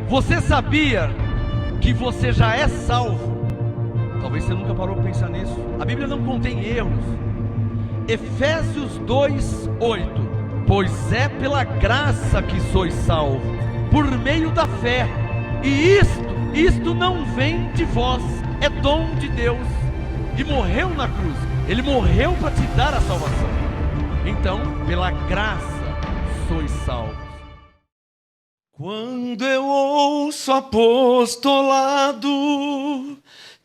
Você sabia que você já é salvo? Talvez você nunca parou para pensar nisso. A Bíblia não contém erros. Efésios 2:8. Pois é pela graça que sois salvos, por meio da fé. E isto não vem de vós, é dom de Deus. E morreu na cruz. Ele morreu para te dar a salvação. Então, pela graça sois salvos. Quando eu ouço apostolado,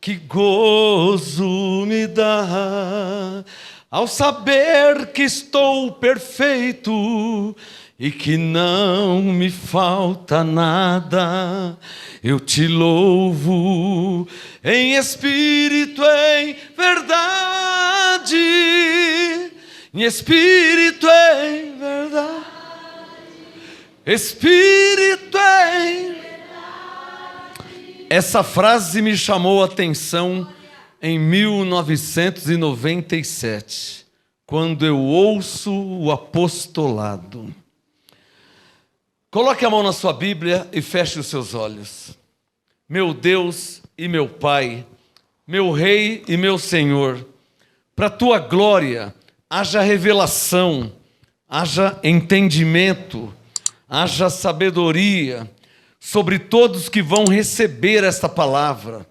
que gozo me dá, ao saber que estou perfeito e que não me falta nada. Eu te louvo em espírito, em verdade, em espírito, em verdade, espírito, em verdade. Essa frase me chamou a atenção em 1997, quando eu ouço o apostolado. Coloque a mão na sua Bíblia e feche os seus olhos. Meu Deus e meu Pai, meu Rei e meu Senhor, para a tua glória haja revelação, haja entendimento, haja sabedoria sobre todos que vão receber esta palavra,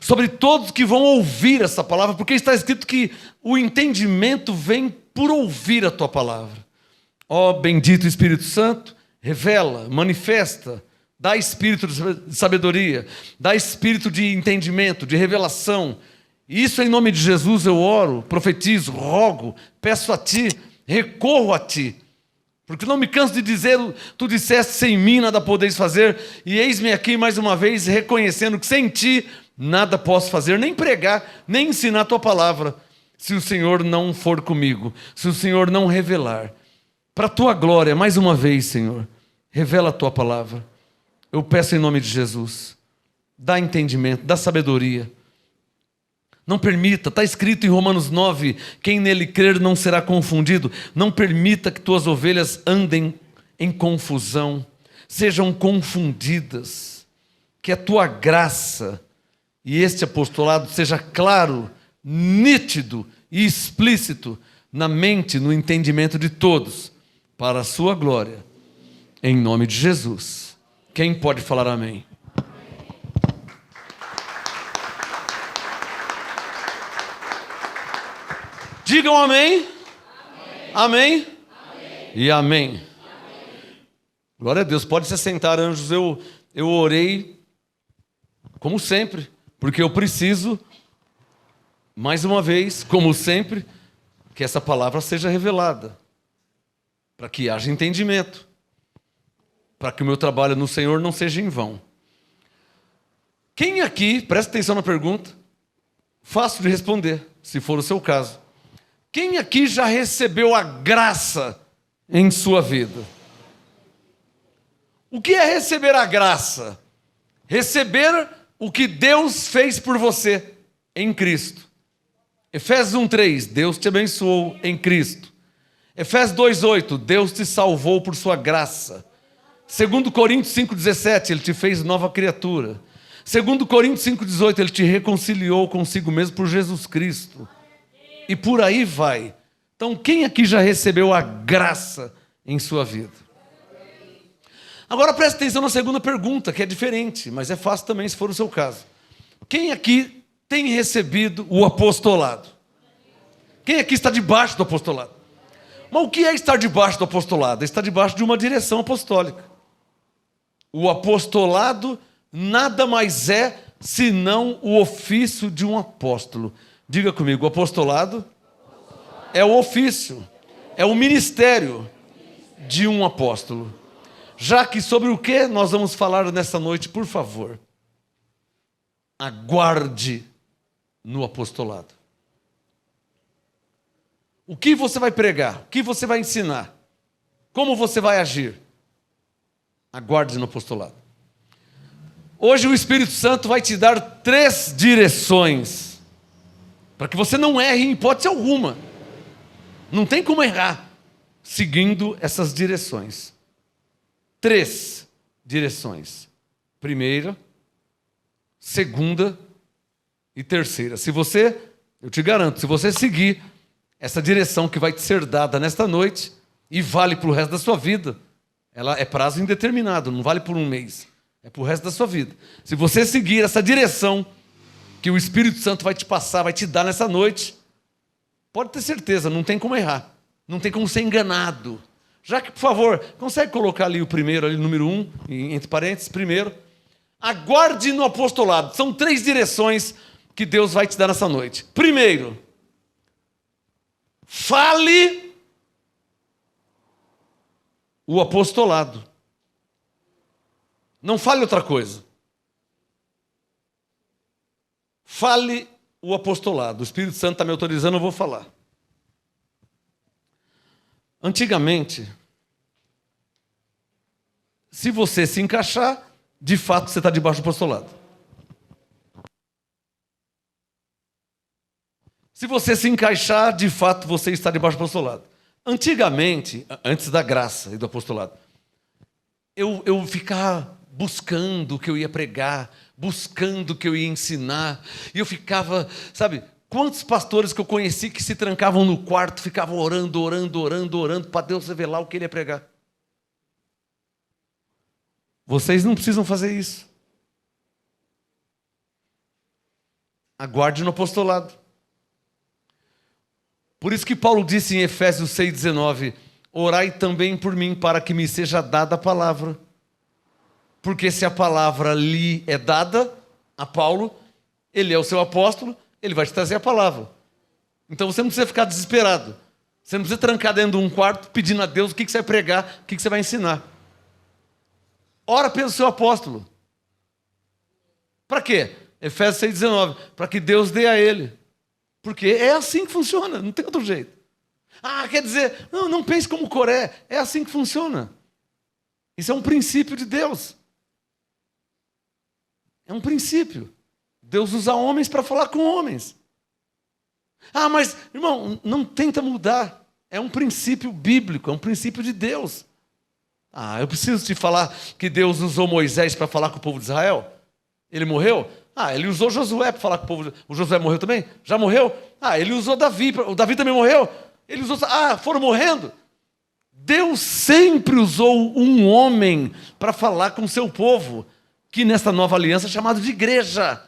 sobre todos que vão ouvir essa palavra, porque está escrito que o entendimento vem por ouvir a tua palavra. Ó bendito Espírito Santo, revela, manifesta, dá espírito de sabedoria, dá espírito de entendimento, de revelação. Isso em nome de Jesus eu oro, profetizo, rogo, peço a ti, recorro a ti. Porque não me canso de dizer, tu disseste, sem mim nada podeis fazer, e eis-me aqui mais uma vez reconhecendo que sem ti nada posso fazer, nem pregar, nem ensinar a tua palavra, se o Senhor não for comigo, se o Senhor não revelar. Para a tua glória, mais uma vez, Senhor, revela a tua palavra. Eu peço em nome de Jesus, dá entendimento, dá sabedoria. Não permita, está escrito em Romanos 9, quem nele crer não será confundido. Não permita que tuas ovelhas andem em confusão, sejam confundidas. Que a tua graça e este apostolado seja claro, nítido e explícito na mente, no entendimento de todos, para a sua glória, em nome de Jesus. Quem pode falar amém? Digam amém. Amém. Amém. E amém. Amém. Glória a Deus. Pode se sentar, anjos. Eu orei, como sempre, porque eu preciso, mais uma vez, como sempre, que essa palavra seja revelada, para que haja entendimento, para que o meu trabalho no Senhor não seja em vão. Quem aqui, presta atenção na pergunta, fácil de responder, se for o seu caso. Quem aqui já recebeu a graça em sua vida? O que é receber a graça? Receber o que Deus fez por você em Cristo. Efésios 1:3, Deus te abençoou em Cristo. Efésios 2:8, Deus te salvou por sua graça. 2 Coríntios 5:17, Ele te fez nova criatura. 2 Coríntios 5:18, Ele te reconciliou consigo mesmo por Jesus Cristo. E por aí vai. Então, quem aqui já recebeu a graça em sua vida? Agora preste atenção na segunda pergunta, que é diferente, mas é fácil também se for o seu caso. Quem aqui tem recebido o apostolado? Quem aqui está debaixo do apostolado? Mas o que é estar debaixo do apostolado? É estar debaixo de uma direção apostólica. O apostolado nada mais é senão o ofício de um apóstolo. Diga comigo, o apostolado é o ofício, é o ministério de um apóstolo. Já que sobre o que nós vamos falar nessa noite, por favor, aguarde no apostolado. O que você vai pregar? O que você vai ensinar? Como você vai agir? Aguarde no apostolado. Hoje o Espírito Santo vai te dar 3 direções, para que você não erre em hipótese alguma. Não tem como errar seguindo essas direções. 3. direções: primeira, segunda e terceira. Eu te garanto, se você seguir essa direção que vai te ser dada nesta noite, e vale para o resto da sua vida, ela é prazo indeterminado, não vale por um mês, é para o resto da sua vida. Se você seguir essa direção que o Espírito Santo vai te passar, vai te dar nessa noite, pode ter certeza, não tem como errar, não tem como ser enganado. Já que, por favor, consegue colocar ali o primeiro, ali, número 1, entre parênteses, primeiro. Aguarde no apostolado. São 3 direções que Deus vai te dar nessa noite. Primeiro, fale o apostolado. Não fale outra coisa. Fale o apostolado. O Espírito Santo está me autorizando, eu vou falar. Antigamente, se você se encaixar, de fato você está debaixo do apostolado. Se você se encaixar, de fato você está debaixo do apostolado. Antigamente, antes da graça e do apostolado, eu ficava buscando o que eu ia pregar, buscando o que eu ia ensinar, e eu ficava, sabe, quantos pastores que eu conheci que se trancavam no quarto, ficavam orando para Deus revelar o que ele ia pregar. Vocês não precisam fazer isso. Aguarde no apostolado. Por isso que Paulo disse em Efésios 6,19: orai também por mim, para que me seja dada a palavra. Porque se a palavra lhe é dada a Paulo, ele é o seu apóstolo, ele vai te trazer a palavra. Então você não precisa ficar desesperado. Você não precisa trancar dentro de um quarto pedindo a Deus o que você vai pregar, o que você vai ensinar. Ora pelo seu apóstolo. Para quê? Efésios 6,19. Para que Deus dê a ele. Porque é assim que funciona, não tem outro jeito. Ah, quer dizer, não pense como Coré. É assim que funciona. Isso é um princípio de Deus. É um princípio. Deus usa homens para falar com homens. Ah, mas, irmão, não tenta mudar. É um princípio bíblico, é um princípio de Deus. Ah, eu preciso te falar que Deus usou Moisés para falar com o povo de Israel? Ele morreu? Ah, ele usou Josué para falar com o povo. O Josué morreu também? Já morreu? Ah, ele usou Davi. O Davi também morreu? Ele usou. Ah, foram morrendo? Deus sempre usou um homem para falar com o seu povo, que nesta nova aliança é chamado de igreja.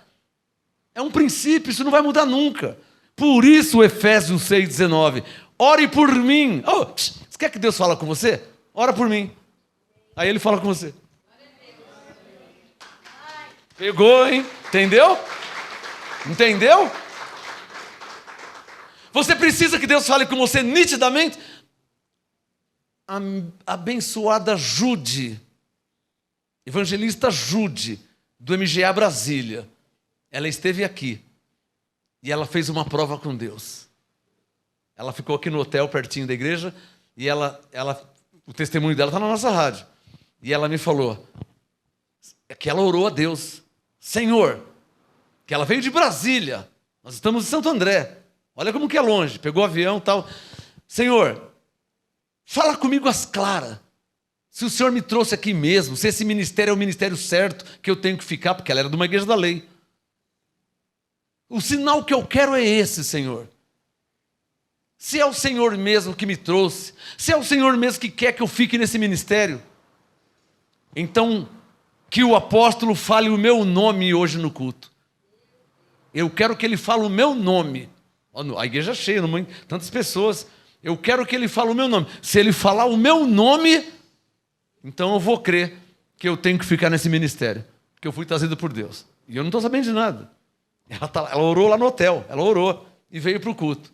É um princípio, isso não vai mudar nunca. Por isso, Efésios 6,19. Ore por mim. Oh, você quer que Deus fale com você? Ora por mim. Aí ele fala com você. Pegou, hein? Entendeu? Entendeu? Você precisa que Deus fale com você nitidamente? A abençoada Jude, evangelista Jude, do MGA Brasília, ela esteve aqui e ela fez uma prova com Deus. Ela ficou aqui no hotel pertinho da igreja e o testemunho dela está na nossa rádio. E ela me falou que ela orou a Deus. Senhor, que ela veio de Brasília, nós estamos em Santo André, olha como que é longe, pegou o avião e tal. Senhor, fala comigo às claras, se o Senhor me trouxe aqui mesmo, se esse ministério é o ministério certo que eu tenho que ficar, porque ela era de uma igreja da lei. O sinal que eu quero é esse, Senhor. Se é o Senhor mesmo que me trouxe, se é o Senhor mesmo que quer que eu fique nesse ministério, então que o apóstolo fale o meu nome hoje no culto. Eu quero que ele fale o meu nome. A igreja é cheia, tantas pessoas. Eu quero que ele fale o meu nome. Se ele falar o meu nome, então eu vou crer que eu tenho que ficar nesse ministério, que eu fui trazido por Deus. E eu não estou sabendo de nada. Ela orou lá no hotel, ela orou e veio para o culto.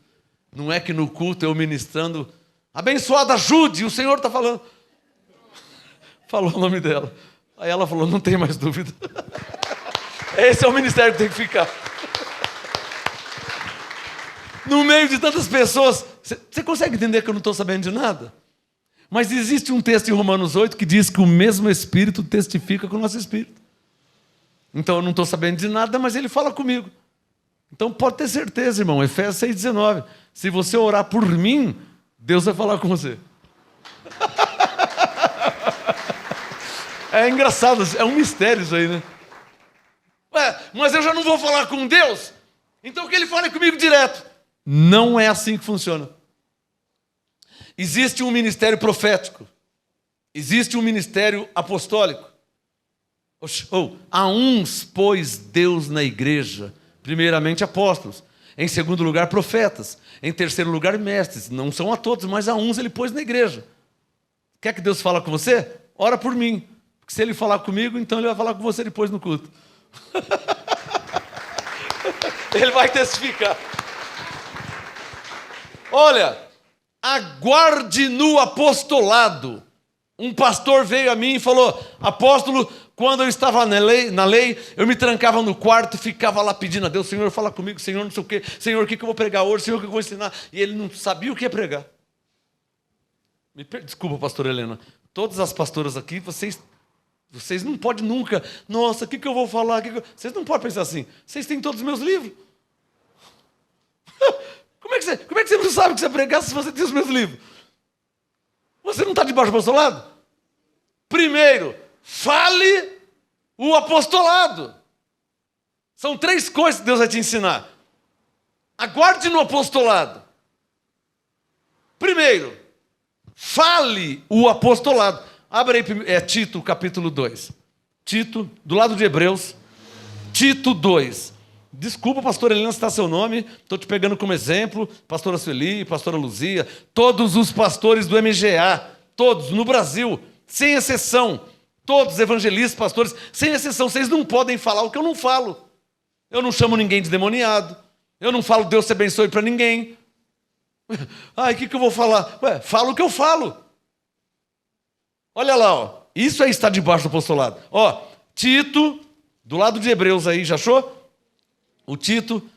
Não é que no culto eu ministrando, abençoada Jude, o Senhor está falando. Falou o nome dela. Aí ela falou, não tem mais dúvida. Esse é o ministério que tem que ficar. No meio de tantas pessoas, você consegue entender que eu não estou sabendo de nada? Mas existe um texto em Romanos 8 que diz que o mesmo Espírito testifica com o nosso Espírito. Então eu não estou sabendo de nada, mas ele fala comigo. Então pode ter certeza, irmão, Efésios 6,19. Se você orar por mim, Deus vai falar com você. É engraçado, é um mistério isso aí, né? Ué, mas eu já não vou falar com Deus? Então que ele fale comigo direto. Não é assim que funciona. Existe um ministério profético. Existe um ministério apostólico. Há uns, pois, Deus na igreja, primeiramente apóstolos, em segundo lugar profetas, em terceiro lugar mestres. Não são a todos, mas a uns ele pôs na igreja. Quer que Deus fale com você? Ora por mim. Porque se ele falar comigo, então ele vai falar com você depois no culto. Ele vai testificar. Olha, aguarde no apostolado. Um pastor veio a mim e falou: apóstolo, quando eu estava na lei, eu me trancava no quarto e ficava lá pedindo a Deus: Senhor, fala comigo, Senhor, não sei o quê, Senhor, o que eu vou pregar hoje, Senhor, o que eu vou ensinar? E ele não sabia o que ia pregar. Desculpa, pastora Helena, todas as pastoras aqui, vocês não podem nunca, nossa, o que eu vou falar? Vocês não podem pensar assim, vocês têm todos os meus livros. Como é que você não sabe o que você pregar se você tem os meus livros? Você não está debaixo do apostolado? Primeiro, fale o apostolado. São 3 coisas que Deus vai te ensinar. Aguarde no apostolado. Primeiro, fale o apostolado. Abre aí, Tito, capítulo 2. Tito, do lado de Hebreus. Tito 2. Desculpa, pastora Helena, citar seu nome. Estou te pegando como exemplo. Pastora Sueli, pastora Luzia. Todos os pastores do MGA. Todos, no Brasil. Sem exceção. Todos, evangelistas, pastores. Sem exceção. Vocês não podem falar o que eu não falo. Eu não chamo ninguém de demoniado. Eu não falo Deus te abençoe para ninguém. Ai, o que eu vou falar? Ué, fala o que eu falo. Olha lá, ó. Isso aí está debaixo do apostolado. Ó, Tito, do lado de Hebreus aí, já achou? O Tito,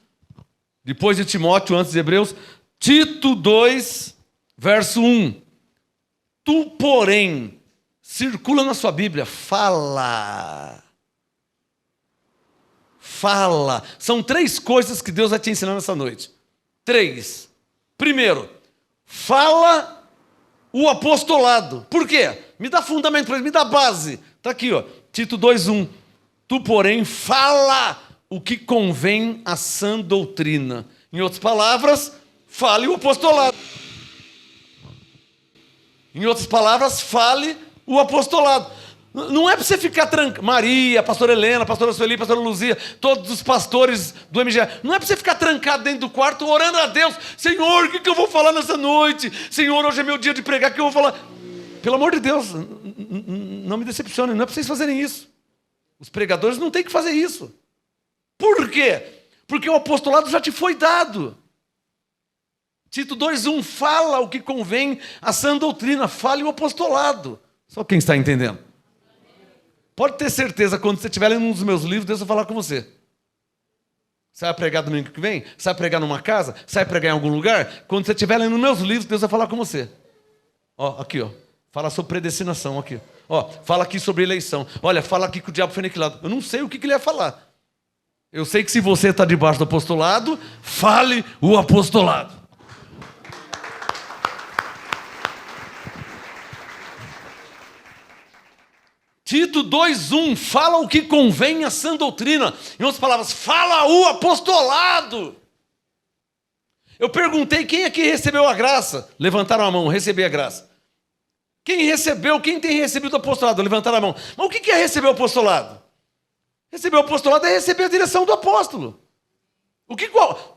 depois de Timóteo, antes de Hebreus. Tito 2, verso 1. Tu, porém, circula na sua Bíblia, fala. Fala. São 3 coisas que Deus vai te ensinar nessa noite. 3. Primeiro, fala o apostolado. Por quê? Me dá fundamento para isso, me dá base. Está aqui, ó, Tito 2:1. Tu, porém, fala o que convém à sã doutrina. Em outras palavras, fale o apostolado. Em outras palavras, fale o apostolado. Não é para você ficar trancado. Maria, pastora Helena, pastora Sueli, pastora Luzia, todos os pastores do MGA. Não é para você ficar trancado dentro do quarto orando a Deus. Senhor, o que eu vou falar nessa noite? Senhor, hoje é meu dia de pregar, o que eu vou falar? Pelo amor de Deus, não me decepcione, não é para vocês fazerem isso. Os pregadores não têm que fazer isso. Por quê? Porque o apostolado já te foi dado. Tito 2:1, fala o que convém à sã doutrina, fale o apostolado. Só quem está entendendo. Pode ter certeza, quando você estiver lendo um dos meus livros, Deus vai falar com você. Você vai pregar domingo que vem? Você vai pregar numa casa? Você vai pregar em algum lugar? Quando você estiver lendo meus livros, Deus vai falar com você. Ó, aqui, ó. Fala sobre predestinação, aqui. Ó, fala aqui sobre eleição. Olha, fala aqui que o diabo foi aniquilado. Eu não sei o que ele ia falar. Eu sei que se você está debaixo do apostolado, fale o apostolado. Tito 2:1, fala o que convém à sã doutrina. Em outras palavras, fala o apostolado. Eu perguntei quem aqui recebeu a graça. Levantaram a mão, recebi a graça. Quem recebeu, quem tem recebido o apostolado? Levantaram a mão. Mas o que é receber o apostolado? Receber o apostolado é receber a direção do apóstolo.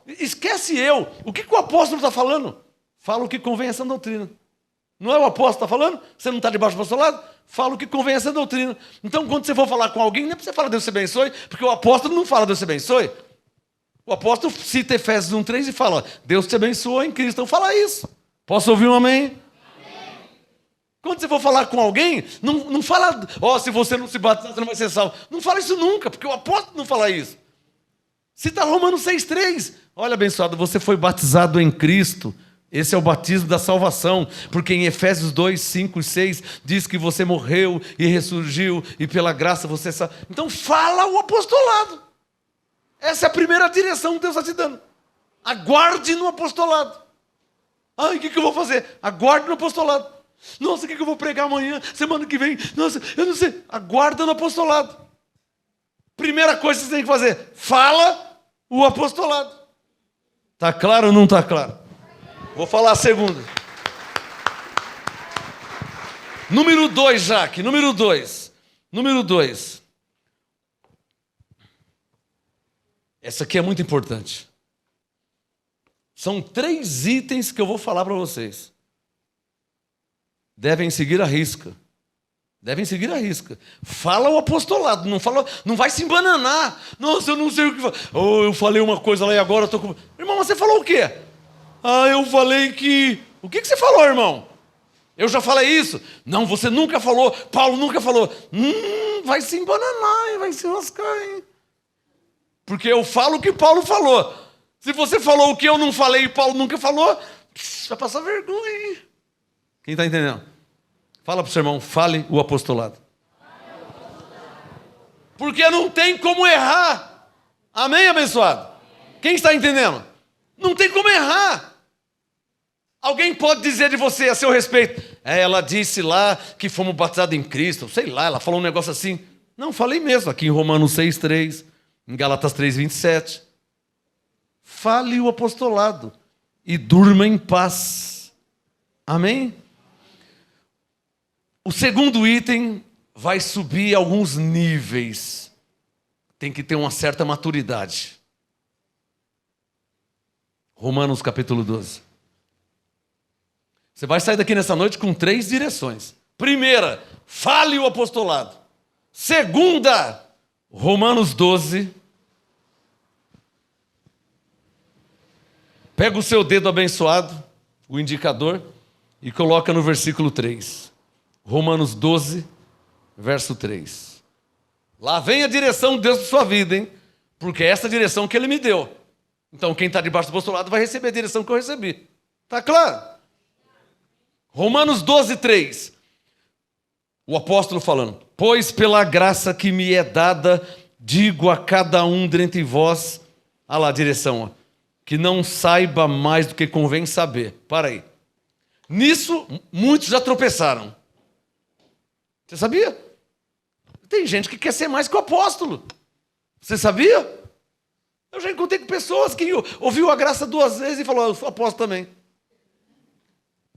Esquece eu. O que o apóstolo está falando? Fala o que convém a sã doutrina. Não é o apóstolo que está falando? Você não está debaixo do apostolado? Fala o que convém a essa doutrina. Então, quando você for falar com alguém, não é para você falar Deus te abençoe, porque o apóstolo não fala Deus te abençoe. O apóstolo cita Efésios 1:3 e fala, Deus te abençoe em Cristo. Então, fala isso. Posso ouvir um amém? Amém. Quando você for falar com alguém, não fala, se você não se batizar, você não vai ser salvo. Não fala isso nunca, porque o apóstolo não fala isso. Cita Romanos 6:3. Olha, abençoado, você foi batizado em Cristo. Esse é o batismo da salvação, porque em Efésios 2, 5 e 6 diz que você morreu e ressurgiu e pela graça você sabe. Então fala o apostolado. Essa é a primeira direção que Deus está te dando. Aguarde no apostolado. O que eu vou fazer? Aguarde no apostolado. Nossa, o que eu vou pregar amanhã, semana que vem? Nossa, eu não sei. Aguarda no apostolado. Primeira coisa que você tem que fazer, fala o apostolado. Está claro ou não está claro? Vou falar a segunda. Número 2, Jaque, número 2. Número 2. Essa aqui é muito importante. São 3 itens que eu vou falar para vocês. Devem seguir a risca. Devem seguir a risca. Fala o apostolado, não fala, não vai se embananar. Nossa, eu não sei o que falar. Oh, eu falei uma coisa lá e agora eu tô com... Irmão, mas você falou o quê? Ah, eu falei que... O que você falou, irmão? Eu já falei isso? Não, você nunca falou. Paulo nunca falou. Vai se embananar, hein? Vai se lascar, hein? Porque eu falo o que Paulo falou. Se você falou o que eu não falei e Paulo nunca falou, vai passar vergonha, hein? Quem está entendendo? Fala para o seu irmão, fale o apostolado. Porque não tem como errar. Amém, abençoado? Quem está entendendo? Não tem como errar. Alguém pode dizer de você a seu respeito, ela disse lá que fomos batizados em Cristo, sei lá, ela falou um negócio assim. Não, falei mesmo, aqui em Romanos 6,3, em Gálatas 3,27. Fale o apostolado e durma em paz. Amém? O segundo item vai subir alguns níveis. Tem que ter uma certa maturidade. Romanos capítulo 12. Você vai sair daqui nessa noite com 3 direções. Primeira, fale o apostolado. Segunda, Romanos 12. Pega o seu dedo abençoado, o indicador, e coloca no versículo 3. Romanos 12, verso 3. Lá vem a direção de Deus para sua vida, hein? Porque é essa direção que Ele me deu. Então quem está debaixo do apostolado vai receber a direção que eu recebi. Está claro? Romanos 12, 3. O apóstolo falando. Pois pela graça que me é dada, digo a cada um dentre vós, olha lá a direção, ó, que não saiba mais do que convém saber. Para aí. Nisso, muitos já tropeçaram. Você sabia? Tem gente que quer ser mais que o apóstolo. Você sabia? Eu já encontrei com pessoas que ouviu a graça 2 vezes e falou, eu sou apóstolo também.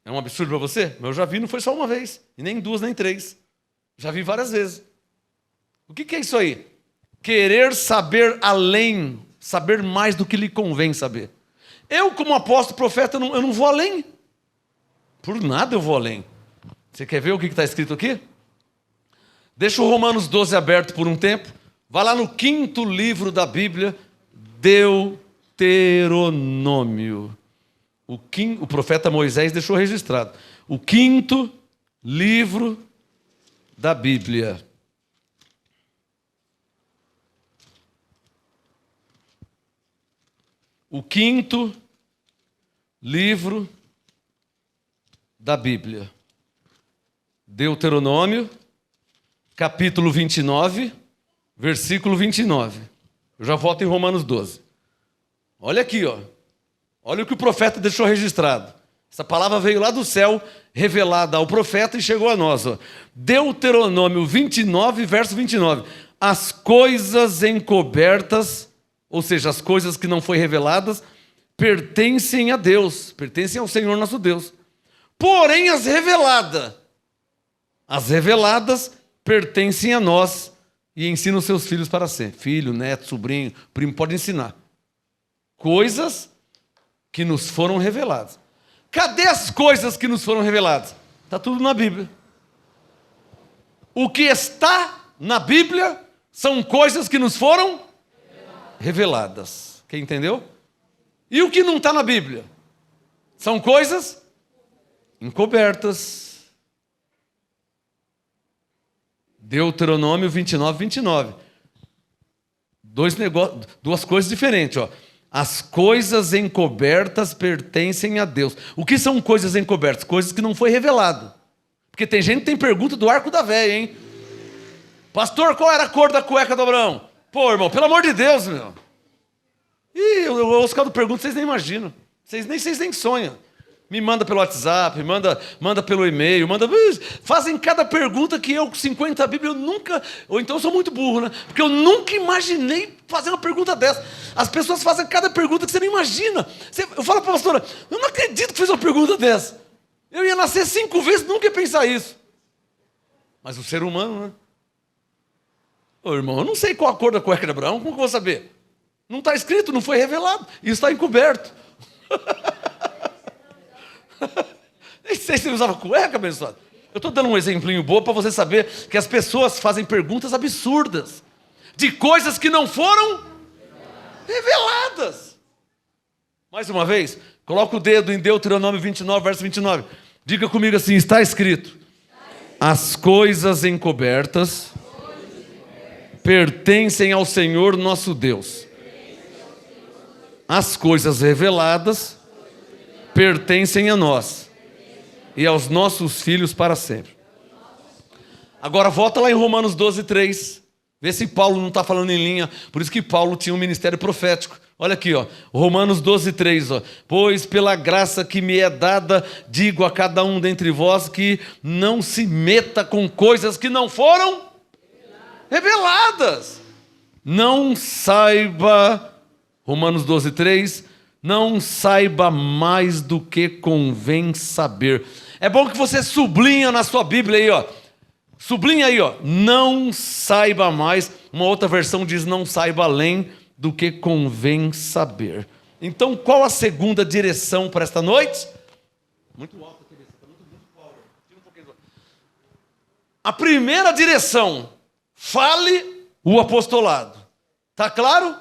É um absurdo para você? Mas eu já vi, não foi só uma vez. E nem 2, nem 3. Já vi várias vezes. O que é isso aí? Querer saber além, saber mais do que lhe convém saber. Eu, como apóstolo, profeta, eu não vou além. Por nada eu vou além. Você quer ver o que está escrito aqui? Deixa o Romanos 12 aberto por um tempo. Vai lá no 5º livro da Bíblia, Deuteronômio. O profeta Moisés deixou registrado. O 5º livro da Bíblia. O 5º livro da Bíblia. Deuteronômio, capítulo 29, versículo 29. Eu já volto em Romanos 12. Olha aqui, ó. Olha o que o profeta deixou registrado. Essa palavra veio lá do céu, revelada ao profeta e chegou a nós. Ó. Deuteronômio 29, verso 29. As coisas encobertas, ou seja, as coisas que não foram reveladas, pertencem a Deus, pertencem ao Senhor nosso Deus. Porém, as reveladas pertencem a nós e ensinam os seus filhos para sempre. Filho, neto, sobrinho, primo, pode ensinar. Coisas que nos foram reveladas. Cadê as coisas que nos foram reveladas? Está tudo na Bíblia. O que está na Bíblia são coisas que nos foram reveladas. Quem entendeu? E o que não está na Bíblia? São coisas encobertas. Deuteronômio 29, 29. Duas coisas diferentes, ó. As coisas encobertas pertencem a Deus. O que são coisas encobertas? Coisas que não foi revelado. Porque tem gente que tem pergunta do arco da véia, hein? Pastor, qual era a cor da cueca do Abraão? Pô, irmão, pelo amor de Deus, meu. Ih, eu ouço cada pergunta, vocês nem imaginam. Vocês nem sonham. Me manda pelo WhatsApp, manda pelo e-mail, fazem cada pergunta que eu, com 50 Bíblias, eu nunca... Ou então eu sou muito burro, né? Porque eu nunca imaginei fazer uma pergunta dessa. As pessoas fazem cada pergunta que você não imagina. Eu falo para a pastora, eu não acredito que fez uma pergunta dessa. Eu ia nascer 5 vezes, nunca ia pensar isso. Mas o ser humano, né? Ô irmão, eu não sei qual a cor da cueca de Abraão, como que eu vou saber? Não está escrito, não foi revelado. Isso está encoberto. Nem sei se ele usava cueca, abençoado. Eu estou dando um exemplinho bobo para você saber que as pessoas fazem perguntas absurdas de coisas que não foram reveladas. Mais uma vez, coloca o dedo em Deuteronômio 29, verso 29. Diga comigo assim, está escrito: as coisas encobertas pertencem ao Senhor nosso Deus. As coisas reveladas pertencem a nós e aos nossos filhos para sempre. Agora volta lá em Romanos 12, 3. Vê se Paulo não está falando em linha. Por isso que Paulo tinha um ministério profético. Olha aqui, ó, Romanos 12, 3. Ó. Pois pela graça que me é dada, digo a cada um dentre vós que não se meta com coisas que não foram reveladas. Não saiba, Romanos 12, 3, não saiba mais do que convém saber. É bom que você sublinha na sua Bíblia aí, ó. Sublinha aí, ó. Não saiba mais. Uma outra versão diz não saiba além do que convém saber. Então, qual a segunda direção para esta noite? Muito alto aqui, está muito power. Tira um pouquinho. A primeira direção, fale o apostolado. Tá claro?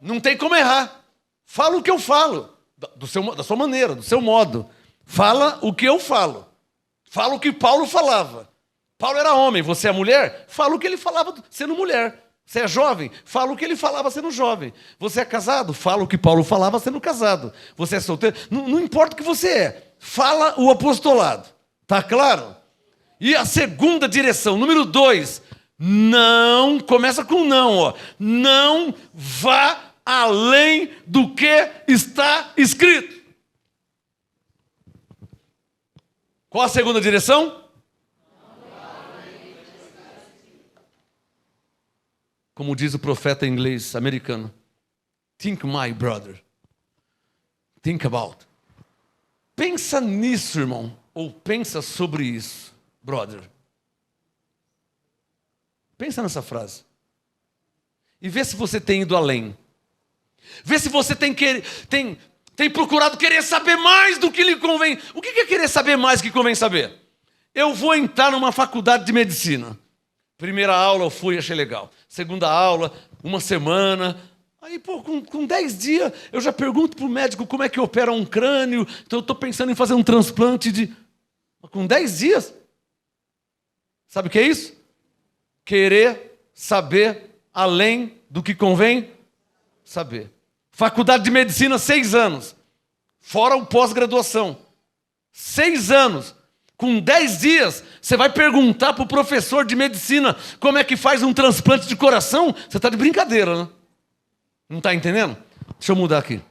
Não tem como errar. Fala o que eu falo, da sua maneira, do seu modo. Fala o que eu falo. Fala o que Paulo falava. Paulo era homem, você é mulher? Fala o que ele falava sendo mulher. Você é jovem? Fala o que ele falava sendo jovem. Você é casado? Fala o que Paulo falava sendo casado. Você é solteiro? Não importa o que você é. Fala o apostolado. Tá claro? E a segunda direção, número 2. Não, começa com não, ó. Não vá além do que está escrito. Qual a segunda direção? Como diz o profeta inglês americano, think my brother. Think about. Pensa nisso, irmão. Ou pensa sobre isso, brother. Pensa nessa frase. E vê se você tem ido além. Vê se você tem procurado querer saber mais do que lhe convém. O que é querer saber mais do que convém saber? Eu vou entrar numa faculdade de medicina. Primeira aula eu fui, achei legal. Segunda aula, uma semana. Aí, com 10 dias, eu já pergunto para o médico como é que opera um crânio. Então eu estou pensando em fazer um transplante de... Com 10 dias? Sabe o que é isso? Querer saber além do que convém saber. Faculdade de Medicina, 6 anos. Fora o pós-graduação. 6 anos. Com 10 dias, você vai perguntar para o professor de medicina como é que faz um transplante de coração? Você está de brincadeira, né? Não está entendendo? Deixa eu mudar aqui.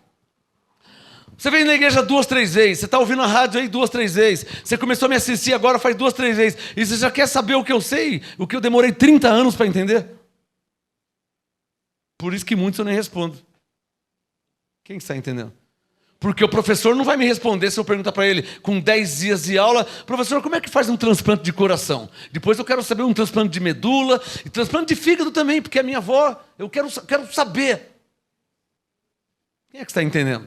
Você vem na igreja 2, 3 vezes. Você está ouvindo a rádio aí 2, 3 vezes. Você começou a me assistir agora faz 2, 3 vezes. E você já quer saber o que eu sei? O que eu demorei 30 anos para entender? Por isso que muitos eu nem respondo. Quem está entendendo? Porque o professor não vai me responder se eu perguntar para ele, com 10 dias de aula, professor, como é que faz um transplante de coração? Depois eu quero saber um transplante de medula, e transplante de fígado também, porque é minha avó, eu quero saber. Quem é que está entendendo?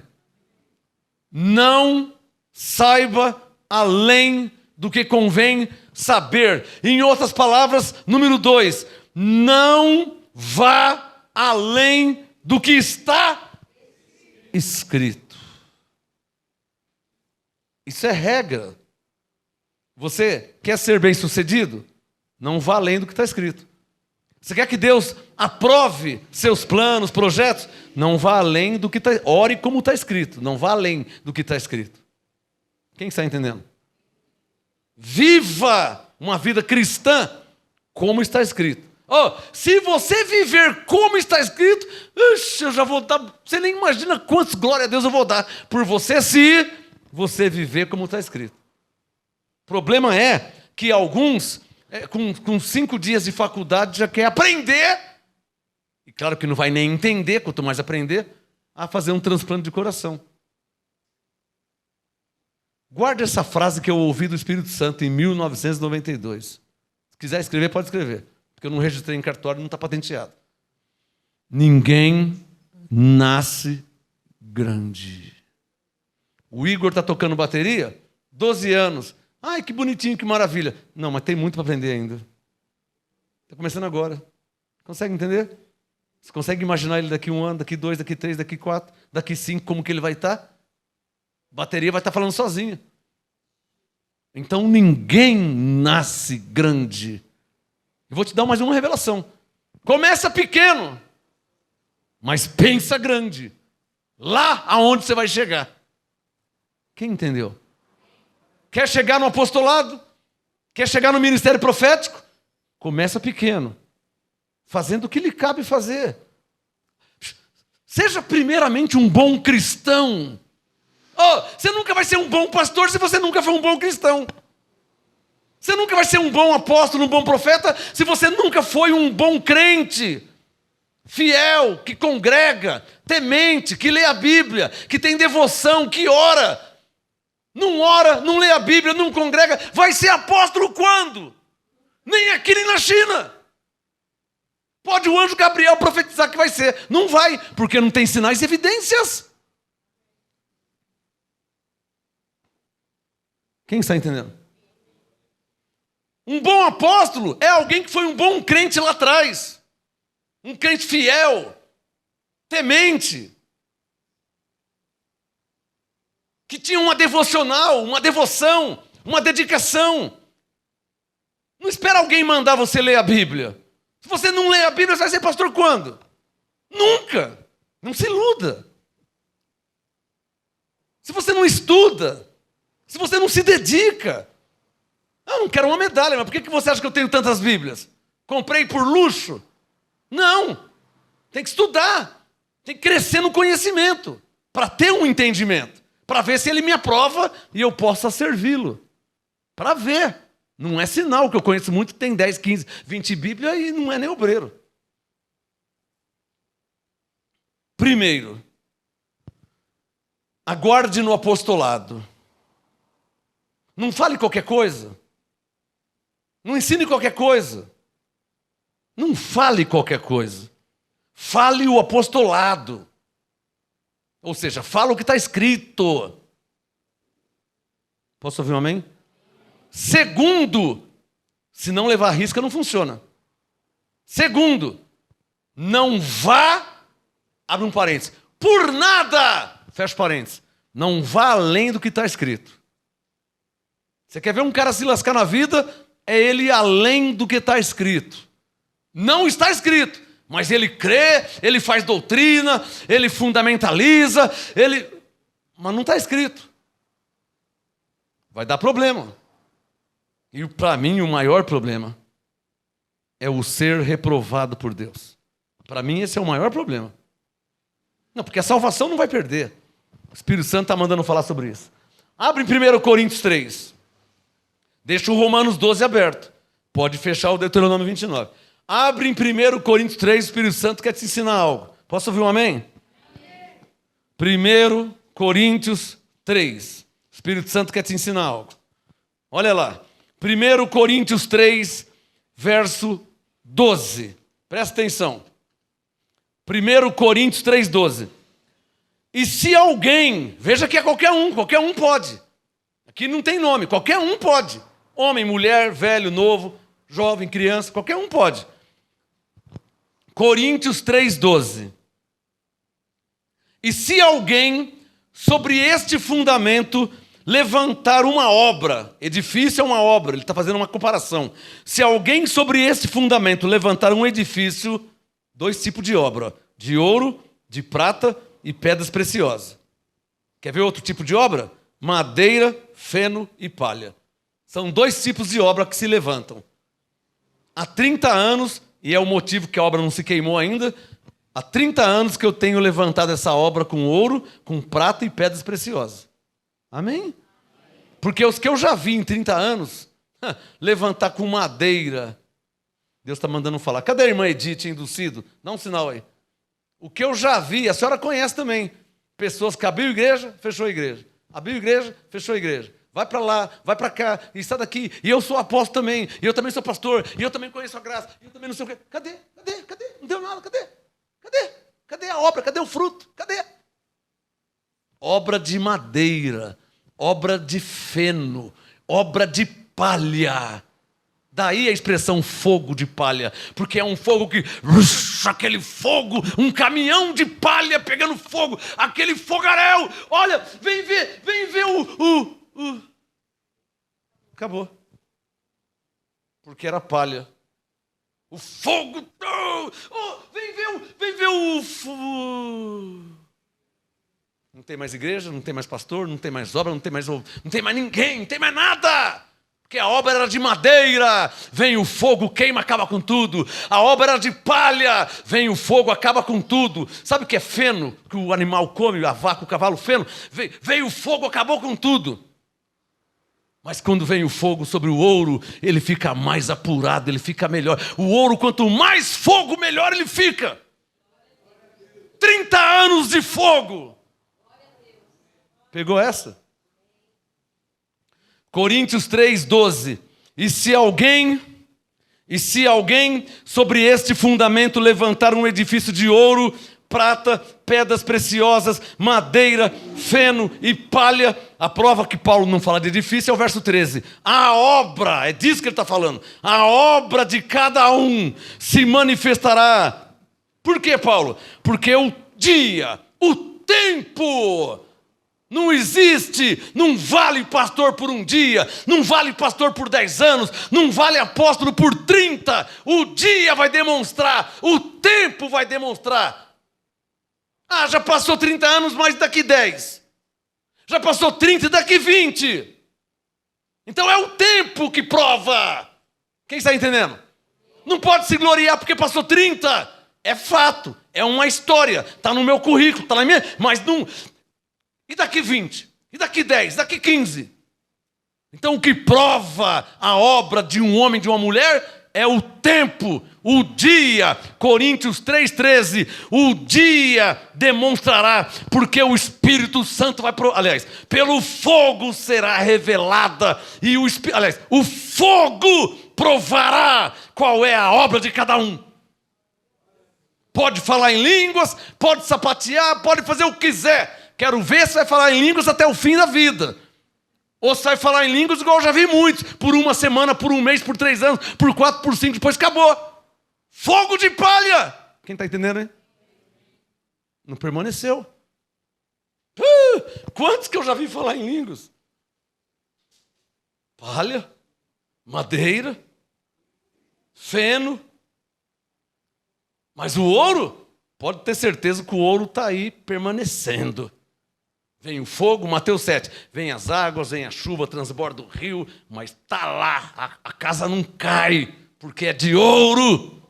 Não saiba além do que convém saber. Em outras palavras, número 2, não vá além do que está escrito. Isso é regra. Você quer ser bem-sucedido? Não vá além do que está escrito. Você quer que Deus aprove seus planos, projetos? Não vá além do que está... Ore como está escrito. Não vá além do que está escrito. Quem está entendendo? Viva uma vida cristã como está escrito. Se você viver como está escrito, eu já vou dar... Você nem imagina quantos glória a Deus eu vou dar por você se você viver como está escrito. O problema é que alguns, com 5 dias de faculdade, já quer aprender, e claro que não vai nem entender, quanto mais aprender, a fazer um transplante de coração. Guarde essa frase que eu ouvi do Espírito Santo em 1992. Se quiser escrever, pode escrever, porque eu não registrei em cartório e não está patenteado. Ninguém nasce grande. O Igor está tocando bateria, 12 anos. Ai, que bonitinho, que maravilha. Não, mas tem muito para aprender ainda. Está começando agora. Consegue entender? Você consegue imaginar ele daqui 1 ano, daqui 2, daqui 3, daqui 4, daqui 5, como que ele vai estar? Bateria vai estar falando sozinha. Então ninguém nasce grande. Eu vou te dar mais uma revelação. Começa pequeno, mas pensa grande. Lá aonde você vai chegar. Quem entendeu? Quer chegar no apostolado? Quer chegar no ministério profético? Começa pequeno, fazendo o que lhe cabe fazer. Seja primeiramente um bom cristão. Você nunca vai ser um bom pastor se você nunca for um bom cristão. Você nunca vai ser um bom apóstolo, um bom profeta, se você nunca foi um bom crente. Fiel, que congrega, temente, que lê a Bíblia, que tem devoção, que ora, não lê a Bíblia, não congrega, vai ser apóstolo quando? Nem aqui nem na China. Pode o anjo Gabriel profetizar que vai ser. Não vai, porque não tem sinais e evidências. Quem está entendendo? Um bom apóstolo é alguém que foi um bom crente lá atrás. Um crente fiel, temente, que tinha uma devocional, uma devoção, uma dedicação. Não espera alguém mandar você ler a Bíblia. Se você não lê a Bíblia, você vai ser pastor quando? Nunca. Não se iluda. Se você não estuda, se você não se dedica, eu não quero uma medalha, mas por que você acha que eu tenho tantas Bíblias? Comprei por luxo? Não. Tem que estudar. Tem que crescer no conhecimento para ter um entendimento, para ver se ele me aprova e eu possa servi-lo. Para ver. Não é sinal que eu conheço muito que tem 10, 15, 20 Bíblias e não é nem obreiro. Primeiro, aguarde no apostolado. Não fale qualquer coisa. Não ensine qualquer coisa. Não fale qualquer coisa. Fale o apostolado. Ou seja, fala o que está escrito. Posso ouvir um amém? Segundo, se não levar a risca, não funciona. Segundo, não vá, abre um parênteses, por nada, fecha parênteses, não vá além do que está escrito. Você quer ver um cara se lascar na vida? É ele ir além do que está escrito. Não está escrito, mas ele crê, ele faz doutrina, ele fundamentaliza, mas não está escrito. Vai dar problema. E para mim o maior problema é o ser reprovado por Deus. Para mim esse é o maior problema. Não, porque a salvação não vai perder. O Espírito Santo está mandando falar sobre isso. Abre em 1 Coríntios 3. Deixa o Romanos 12 aberto. Pode fechar o Deuteronômio 29. Abre em 1 Coríntios 3, o Espírito Santo quer te ensinar algo. Posso ouvir um amém? 1 Coríntios 3. O Espírito Santo quer te ensinar algo. Olha lá. 1 Coríntios 3, verso 12. Presta atenção. 1 Coríntios 3, 12. E se alguém, veja que é qualquer um pode. Aqui não tem nome, qualquer um pode. Homem, mulher, velho, novo, jovem, criança, qualquer um pode. Coríntios 3, 12. E se alguém, sobre este fundamento, levantar uma obra, edifício é uma obra, ele está fazendo uma comparação. Se alguém sobre este fundamento levantar um edifício, 2 tipos de obra, de ouro, de prata e pedras preciosas. Quer ver outro tipo de obra? Madeira, feno e palha. São 2 tipos de obra que se levantam. Há 30 anos, e é o motivo que a obra não se queimou ainda, há 30 anos que eu tenho levantado essa obra com ouro, com prata e pedras preciosas. Amém? Porque os que eu já vi em 30 anos, levantar com madeira. Deus está mandando falar. Cadê a irmã Edith, induzido? Dá um sinal aí. O que eu já vi, a senhora conhece também. Pessoas que abriu igreja, fechou a igreja. Abriu igreja, fechou a igreja. Vai para lá, vai para cá, e está daqui. E eu sou apóstolo também, e eu também sou pastor, e eu também conheço a graça, e eu também não sei o quê. Cadê? Não deu nada, cadê? Cadê a obra? Cadê o fruto? Cadê? Obra de madeira, obra de feno, obra de palha. Daí a expressão fogo de palha, porque é um fogo que, aquele fogo, um caminhão de palha pegando fogo, aquele fogaréu, olha, vem ver acabou, porque era palha, o fogo, vem ver não tem mais igreja, não tem mais pastor, não tem mais obra, não tem mais ninguém, não tem mais nada. Porque a obra era de madeira, vem o fogo, queima, acaba com tudo. A obra era de palha, vem o fogo, acaba com tudo. Sabe o que é feno? Que o animal come, a vaca, o cavalo, feno. Veio o fogo, acabou com tudo. Mas quando vem o fogo sobre o ouro, ele fica mais apurado, ele fica melhor. O ouro, quanto mais fogo, melhor ele fica. 30 anos de fogo. Pegou essa? Coríntios 3:12. E se alguém sobre este fundamento levantar um edifício de ouro, prata, pedras preciosas, madeira, feno e palha, a prova que Paulo não fala de edifício é o verso 13. A obra, é disso que ele está falando, a obra de cada um se manifestará. Por quê, Paulo? Porque o dia, o tempo... Não existe, não vale pastor por um dia, não vale pastor por 10 anos, não vale apóstolo por 30. O dia vai demonstrar, o tempo vai demonstrar. Ah, já passou 30 anos, mas daqui 10. Já passou 30 e daqui 20. Então é o tempo que prova. Quem está entendendo? Não pode se gloriar porque passou 30. É fato, é uma história, está no meu currículo, está na minha... Mas não... E daqui 20? E daqui 10? Daqui 15? Então o que prova a obra de um homem, de uma mulher, é o tempo, o dia. Coríntios 3:13. O dia demonstrará, porque o Espírito Santo vai... Aliás, pelo fogo será revelada. E o fogo provará qual é a obra de cada um. Pode falar em línguas, pode sapatear, pode fazer o que quiser. Quero ver se vai falar em línguas até o fim da vida. Ou se vai falar em línguas igual eu já vi muitos. Por uma semana, por um mês, por 3 anos, por 4, por 5, depois acabou. Fogo de palha. Quem está entendendo, hein? Não permaneceu. Quantos que eu já vi falar em línguas? Palha, madeira, feno. Mas o ouro, pode ter certeza que o ouro está aí permanecendo. Vem o fogo, Mateus 7, vem as águas, vem a chuva, transborda o rio, mas está lá, a casa não cai, porque é de ouro.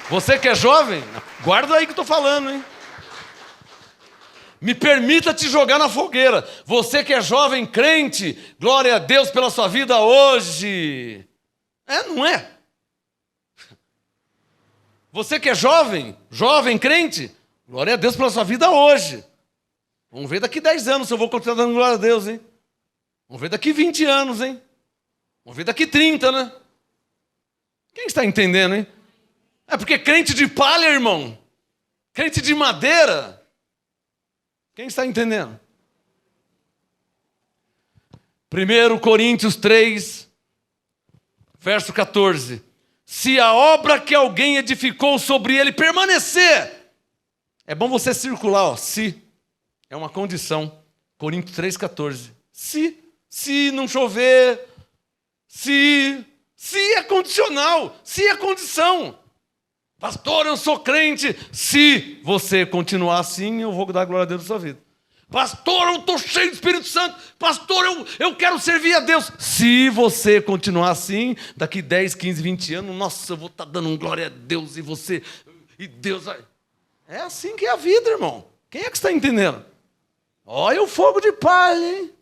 Você que é jovem, guarda aí que eu estou falando, hein? Me permita te jogar na fogueira. Você que é jovem crente, glória a Deus pela sua vida hoje. Não é? Você que é jovem crente, glória a Deus pela sua vida hoje. Vamos ver daqui 10 anos se eu vou continuar dando glória a Deus, hein? Vamos ver daqui 20 anos, hein? Vamos ver daqui 30, né? Quem está entendendo, hein? É porque crente de palha, irmão. Crente de madeira. Quem está entendendo? 1 Coríntios 3, verso 14. Se a obra que alguém edificou sobre ele permanecer... É bom você circular, ó, se. É uma condição. Coríntios 3,14. Se não chover, se é condicional, se é condição. Pastor, eu sou crente. Se você continuar assim, eu vou dar glória a Deus na sua vida. Pastor, eu estou cheio do Espírito Santo. Pastor, eu quero servir a Deus. Se você continuar assim, daqui 10, 15, 20 anos, nossa, eu vou estar dando glória a Deus e você... E Deus vai... É assim que é a vida, irmão. Quem é que está entendendo? Olha o fogo de palha, hein?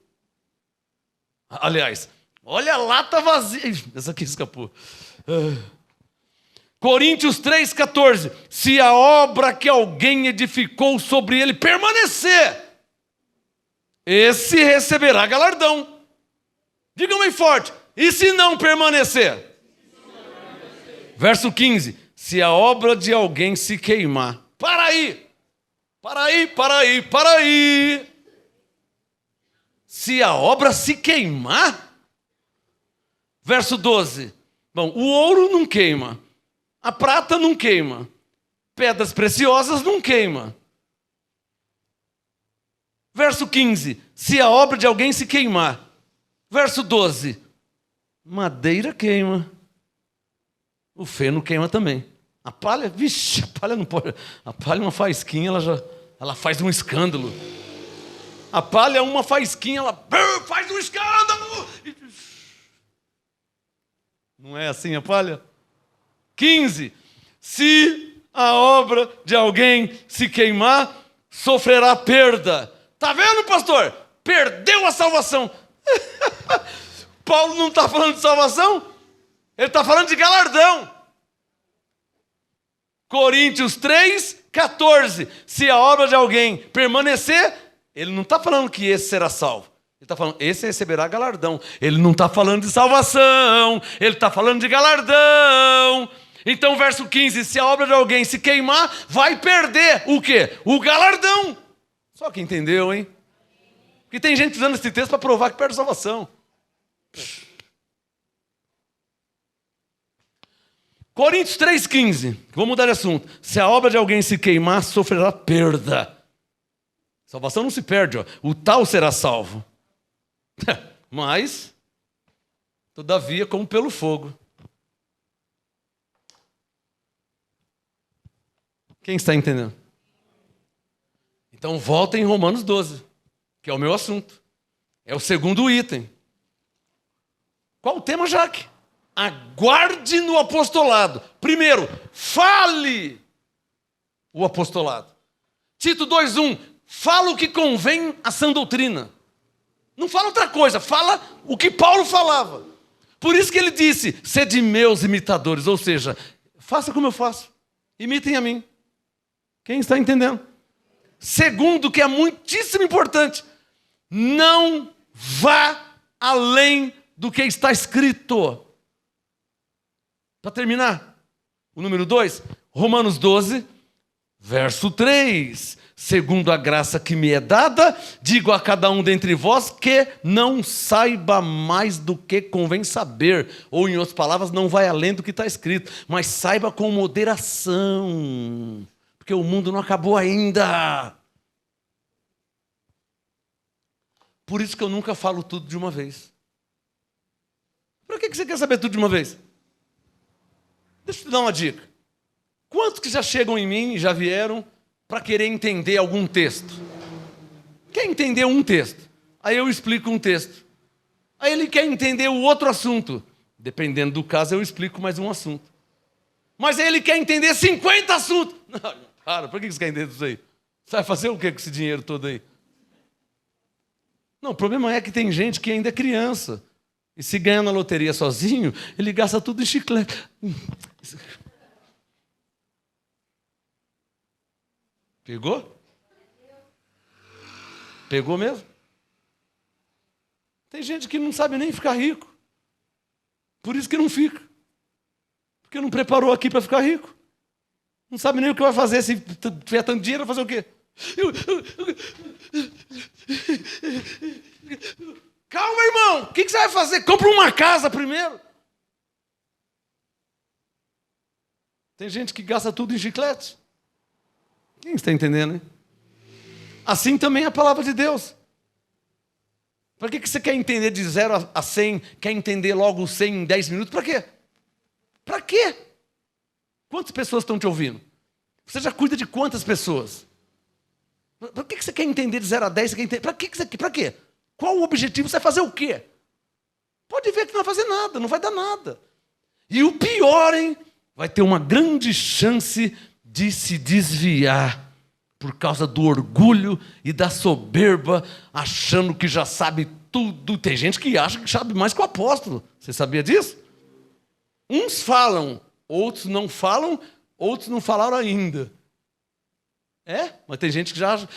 Aliás, olha a lata vazia. Essa aqui escapou. Coríntios 3,14. Se a obra que alguém edificou sobre ele permanecer, esse receberá galardão. Digam bem forte. E se não permanecer? Verso 15. Se a obra de alguém se queimar. Para aí. Se a obra se queimar. Verso 12. Bom, o ouro não queima. A prata não queima. Pedras preciosas não queima. Verso 15. Se a obra de alguém se queimar. Verso 12. Madeira queima. O feno queima também. A palha, vixe, a palha não pode. A palha é uma faisquinha, ela faz um escândalo. A palha é uma faisquinha, ela faz um escândalo. Não é assim a palha? 15. Se a obra de alguém se queimar, sofrerá perda. Tá vendo, pastor? Perdeu a salvação. Paulo não está falando de salvação, ele está falando de galardão. Coríntios 3,14. Se a obra de alguém permanecer, ele não está falando que esse será salvo. Ele está falando, esse receberá galardão. Ele não está falando de salvação, ele está falando de galardão. Então, verso 15, se a obra de alguém se queimar, vai perder o quê? O galardão. Só que entendeu, hein? Porque tem gente usando esse texto para provar que perde a salvação. Coríntios 3,15. Vamos mudar de assunto. Se a obra de alguém se queimar, sofrerá perda. Salvação não se perde, ó. O tal será salvo. Mas, todavia, como pelo fogo. Quem está entendendo? Então volta em Romanos 12, que é o meu assunto. É o segundo item. Qual o tema, Jaque? Aguarde no apostolado. Primeiro, fale o apostolado. Tito 2,1. Fala o que convém à sã doutrina. Não fala outra coisa, fala o que Paulo falava. Por isso que ele disse, sede meus imitadores. Ou seja, faça como eu faço. Imitem a mim. Quem está entendendo? Segundo, que é muitíssimo importante, não vá além do que está escrito. Para terminar, o número 2, Romanos 12, verso 3. Segundo a graça que me é dada, digo a cada um dentre vós que não saiba mais do que convém saber. Ou, em outras palavras, não vai além do que está escrito, mas saiba com moderação. Porque o mundo não acabou ainda. Por isso que eu nunca falo tudo de uma vez. Para que você quer saber tudo de uma vez? Deixa eu te dar uma dica. Quantos que já chegam em mim e já vieram para querer entender algum texto? Quer entender um texto? Aí eu explico um texto. Aí ele quer entender o outro assunto. Dependendo do caso, eu explico mais um assunto. Mas aí ele quer entender 50 assuntos. Não, cara, por que você quer entender isso aí? Você vai fazer o que com esse dinheiro todo aí? Não, o problema é que tem gente que ainda é criança. E se ganha na loteria sozinho, ele gasta tudo em chiclete. Pegou? Pegou mesmo? Tem gente que não sabe nem ficar rico. Por isso que não fica. Porque não preparou aqui para ficar rico. Não sabe nem o que vai fazer. Se tiver tanto dinheiro, vai fazer o quê? Calma, irmão. O que você vai fazer? Compra uma casa primeiro. Tem gente que gasta tudo em chiclete. Quem está entendendo, hein? Assim também é a palavra de Deus. Para que você quer entender de 0 a 100? Quer entender logo 100 em 10 minutos? Para quê? Para quê? Quantas pessoas estão te ouvindo? Você já cuida de quantas pessoas? Para que você quer entender de 0 a 10? Para quê? Qual o objetivo? Você vai fazer o quê? Pode ver que não vai fazer nada, não vai dar nada. E o pior, hein? Vai ter uma grande chance de se desviar por causa do orgulho e da soberba, achando que já sabe tudo. Tem gente que acha que sabe mais que o apóstolo. Você sabia disso? Uns falam, outros não falam, outros não falaram ainda. Mas tem gente que acha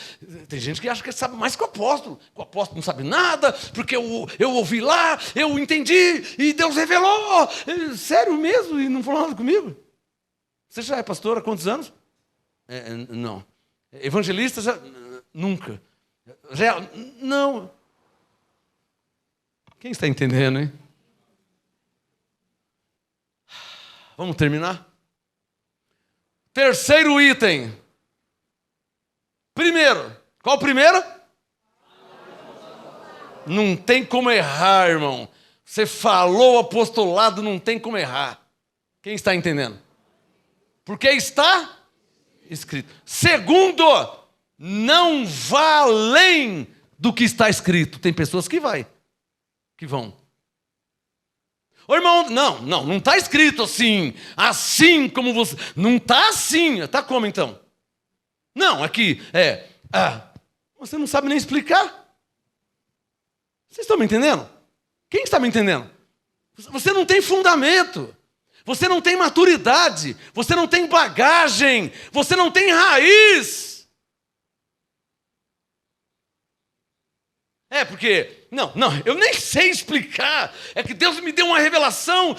que sabe mais que o apóstolo. O apóstolo não sabe nada, porque eu ouvi lá, eu entendi, e Deus revelou. Sério mesmo? E não falou nada comigo? Você já é pastor há quantos anos? Não. Evangelista? Nunca. Já? Não. Quem está entendendo, hein? Vamos terminar? Terceiro item. Primeiro. Qual o primeiro? Não tem como errar, irmão. Você falou o apostolado, não tem como errar. Quem está entendendo? Porque está escrito. Segundo, não vá além do que está escrito. Tem pessoas que vão. Ô irmão, não está escrito assim como você. Não está assim. Está como então? Não, aqui você não sabe nem explicar. Vocês estão me entendendo? Quem está me entendendo? Você não tem fundamento. Você não tem maturidade, você não tem bagagem, você não tem raiz. Porque, eu nem sei explicar, é que Deus me deu uma revelação.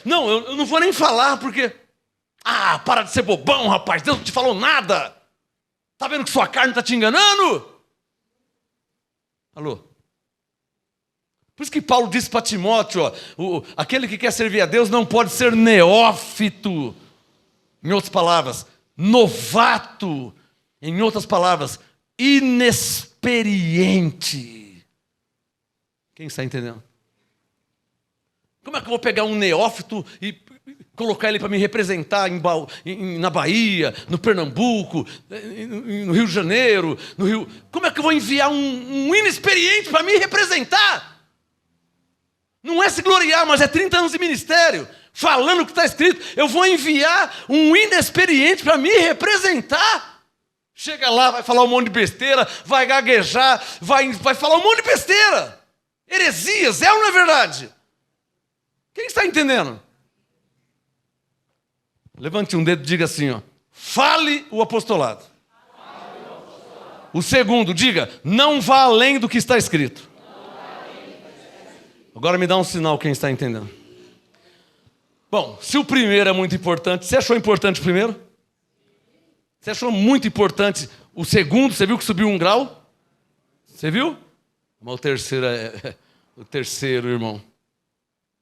Eu não vou nem falar, porque, para de ser bobão, rapaz, Deus não te falou nada. Está vendo que sua carne está te enganando? Alô? Por isso que Paulo disse para Timóteo, aquele que quer servir a Deus não pode ser neófito. Em outras palavras, novato. Em outras palavras, inexperiente. Quem está entendendo? Como é que eu vou pegar um neófito e colocar ele para me representar na Bahia, no Pernambuco, no Rio de Janeiro, no Rio? Como é que eu vou enviar um inexperiente para me representar? Não é se gloriar, mas é 30 anos de ministério, falando o que está escrito. Eu vou enviar um inexperiente para me representar. Chega lá, vai falar um monte de besteira, vai gaguejar, vai falar um monte de besteira. Heresias, é ou não é verdade? Quem está entendendo? Levante um dedo e diga assim, fale o apostolado. O segundo, diga, não vá além do que está escrito. Agora me dá um sinal quem está entendendo. Bom, se o primeiro é muito importante, você achou importante o primeiro? Você achou muito importante o segundo? Você viu que subiu um grau? Você viu? Mas o terceiro, irmão.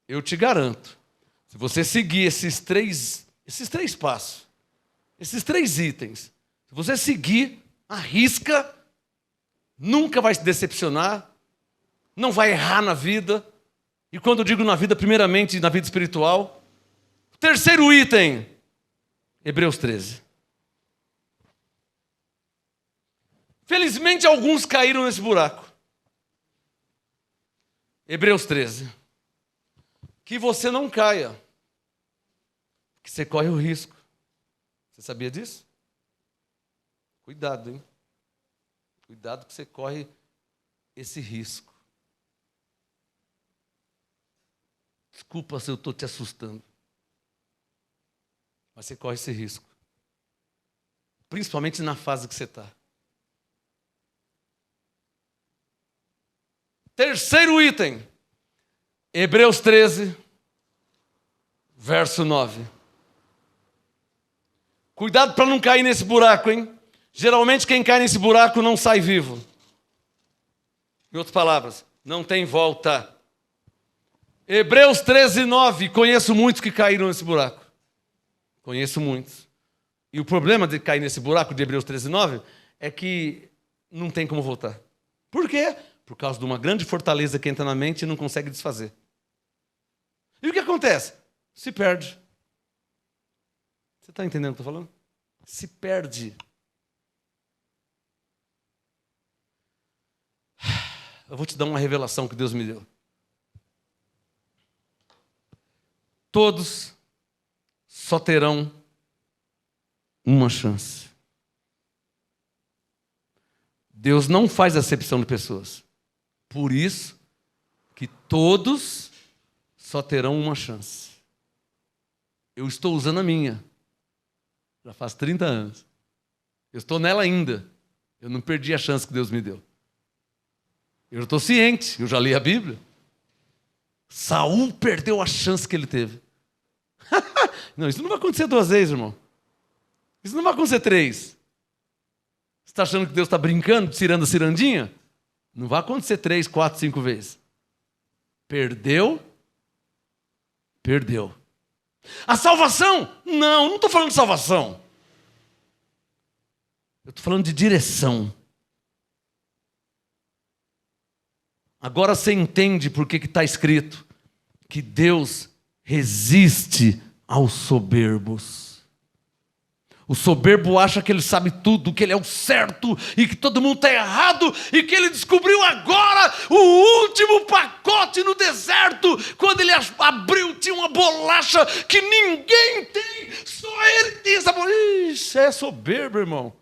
Eu te garanto, se você seguir esses três passos, esses 3 itens, se você seguir, arrisca, nunca vai se decepcionar, não vai errar na vida. E quando eu digo na vida, primeiramente na vida espiritual. Terceiro item, Hebreus 13. Felizmente alguns caíram nesse buraco. Hebreus 13. Que você não caia, que você corre o risco. Você sabia disso? Cuidado, hein? Cuidado que você corre esse risco. Desculpa se eu estou te assustando. Mas você corre esse risco. Principalmente na fase que você está. Terceiro item. Hebreus 13, verso 9. Cuidado para não cair nesse buraco, hein? Geralmente quem cai nesse buraco não sai vivo. Em outras palavras, não tem volta. Hebreus 13, 9. Conheço muitos que caíram nesse buraco. Conheço muitos. E o problema de cair nesse buraco de Hebreus 13, 9 é que não tem como voltar. Por quê? Por causa de uma grande fortaleza que entra na mente e não consegue desfazer. E o que acontece? Se perde. Você está entendendo o que eu estou falando? Se perde. Eu vou te dar uma revelação que Deus me deu. Todos só terão uma chance. Deus não faz acepção de pessoas. Por isso que todos só terão uma chance. Eu estou usando a minha. Já faz 30 anos. Eu estou nela ainda. Eu não perdi a chance que Deus me deu. Eu estou ciente, eu já li a Bíblia. Saul perdeu a chance que ele teve. Não, isso não vai acontecer 2 vezes, irmão. Isso não vai acontecer 3. Você está achando que Deus está brincando, tirando a cirandinha? Não vai acontecer 3, 4, 5 vezes. Perdeu. Perdeu. A salvação? Não estou falando de salvação. Eu estou falando de direção. Agora você entende por que está escrito que Deus resiste aos soberbos. O soberbo acha que ele sabe tudo, que ele é o certo e que todo mundo está errado e que ele descobriu agora o último pacote no deserto. Quando ele abriu, tinha uma bolacha que ninguém tem, só ele tem essa bolacha. Isso é soberbo, irmão.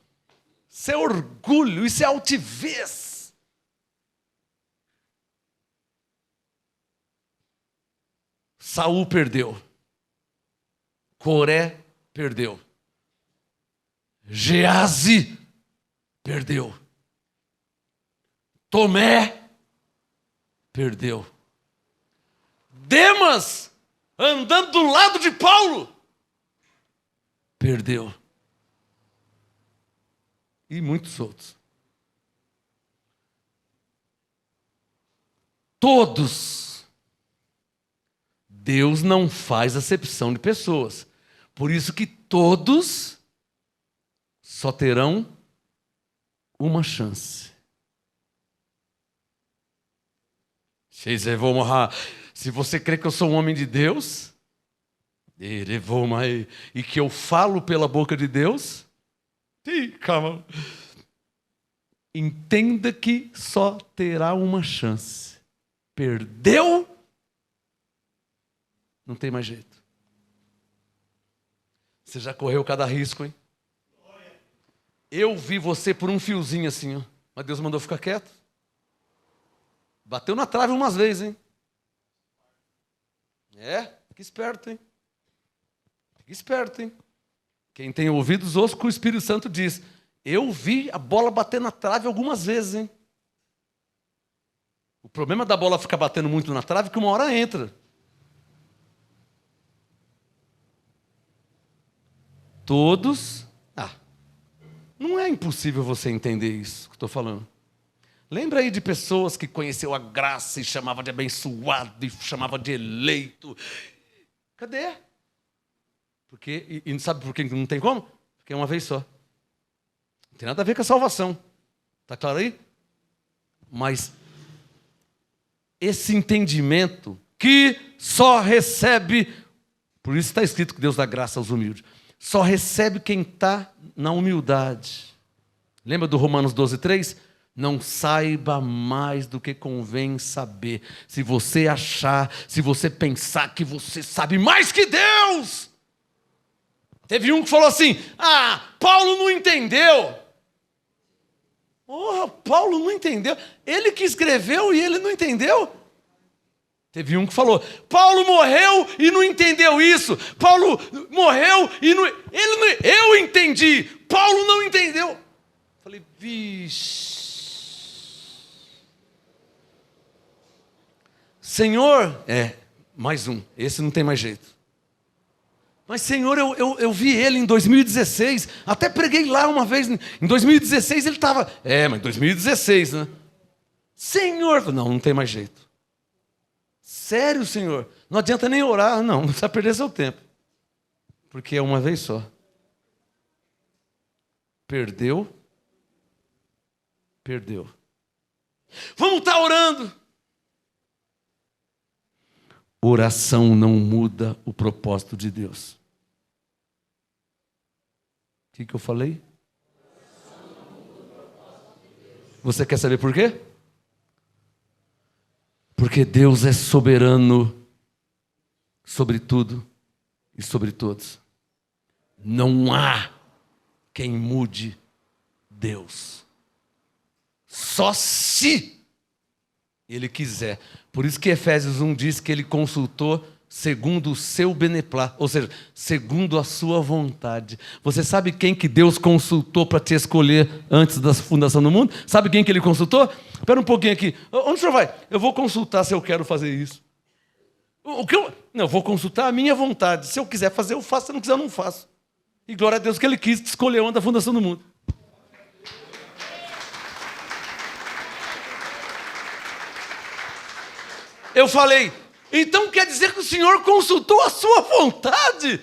Isso é orgulho, isso é altivez. Saul perdeu. Coré perdeu. Geazi perdeu. Tomé perdeu. Demas, andando do lado de Paulo, perdeu. E muitos outros. Todos. Deus não faz acepção de pessoas. Por isso que todos só terão uma chance. Se você crê que eu sou um homem de Deus, e que eu falo pela boca de Deus, calma. Entenda que só terá uma chance. Perdeu, não tem mais jeito. Você já correu cada risco, hein? Eu vi você por um fiozinho assim, ó, mas Deus mandou ficar quieto. Bateu na trave umas vezes, hein? Fica esperto, hein? Fica esperto, hein? Quem tem ouvidos, ouça o que o Espírito Santo diz. Eu vi a bola bater na trave algumas vezes, hein? O problema da bola ficar batendo muito na trave é que uma hora entra. Todos... não é impossível você entender isso que estou falando. Lembra aí de pessoas que conheceu a graça e chamava de abençoado e chamava de eleito. Cadê? Porque, e sabe por que não tem como? Porque é uma vez só. Não tem nada a ver com a salvação. Está claro aí? Mas esse entendimento que só recebe, por isso está escrito que Deus dá graça aos humildes, só recebe quem está na humildade. Lembra do Romanos 12:3? Não saiba mais do que convém saber. Se você achar, se você pensar que você sabe mais que Deus. Teve um que falou assim, Paulo não entendeu. Paulo não entendeu. Ele que escreveu e ele não entendeu. Teve um que falou, Paulo morreu e não entendeu isso. Paulo morreu e não... Eu entendi, Paulo não entendeu. Falei, vixe. Senhor, mais um, esse não tem mais jeito. Mas Senhor, eu vi ele em 2016, até preguei lá uma vez, em 2016 ele estava... mas 2016, né? Senhor, não tem mais jeito. Sério, Senhor? Não adianta nem orar, não precisa perder seu tempo. Porque é uma vez só. Perdeu. Vamos estar orando. Oração não muda o propósito de Deus. O que eu falei? Você quer saber por quê? Porque Deus é soberano sobre tudo e sobre todos. Não há quem mude Deus. Só se Ele quiser. Por isso que Efésios 1 diz que Ele consultou segundo o seu beneplácito, ou seja, segundo a sua vontade. Você sabe quem que Deus consultou para te escolher antes da fundação do mundo? Sabe quem que Ele consultou? Espera um pouquinho aqui. Onde o senhor vai? Eu vou consultar se eu quero fazer isso. Não, eu vou consultar a minha vontade. Se eu quiser fazer, eu faço. Se eu não quiser, eu não faço. E glória a Deus que Ele quis te escolher antes da fundação do mundo. Eu falei, então quer dizer que o Senhor consultou a sua vontade?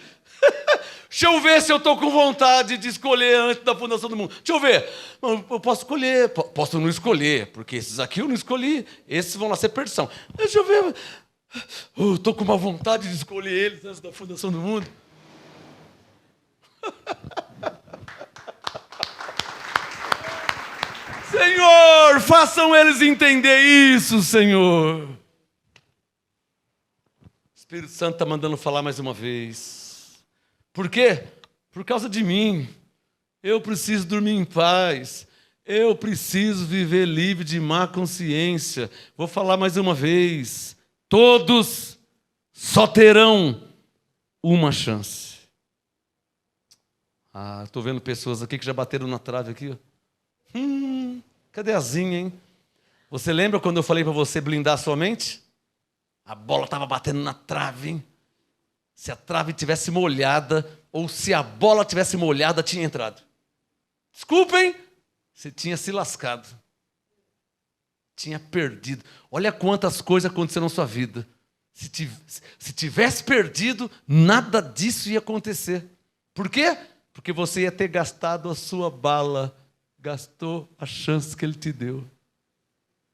Deixa eu ver se eu estou com vontade de escolher antes da fundação do mundo. Deixa eu ver. Eu posso escolher, posso não escolher, porque esses aqui eu não escolhi, esses vão lá ser perdição. Deixa eu ver. Eu estou com uma vontade de escolher eles antes da fundação do mundo. Senhor, façam eles entender isso, Senhor. O Espírito Santo está mandando falar mais uma vez. Por quê? Por causa de mim. Eu preciso dormir em paz. Eu preciso viver livre de má consciência. Vou falar mais uma vez. Todos só terão uma chance. Estou vendo pessoas aqui que já bateram na trave aqui. Cadê a Zinha, hein? Você lembra quando eu falei para você blindar a sua mente? A bola estava batendo na trave, hein? Se a trave tivesse molhada, ou se a bola tivesse molhada, tinha entrado. Desculpem, você tinha se lascado. Tinha perdido. Olha quantas coisas aconteceram na sua vida. Se tivesse perdido, nada disso ia acontecer. Por quê? Porque você ia ter gastado a sua bala. Gastou a chance que Ele te deu.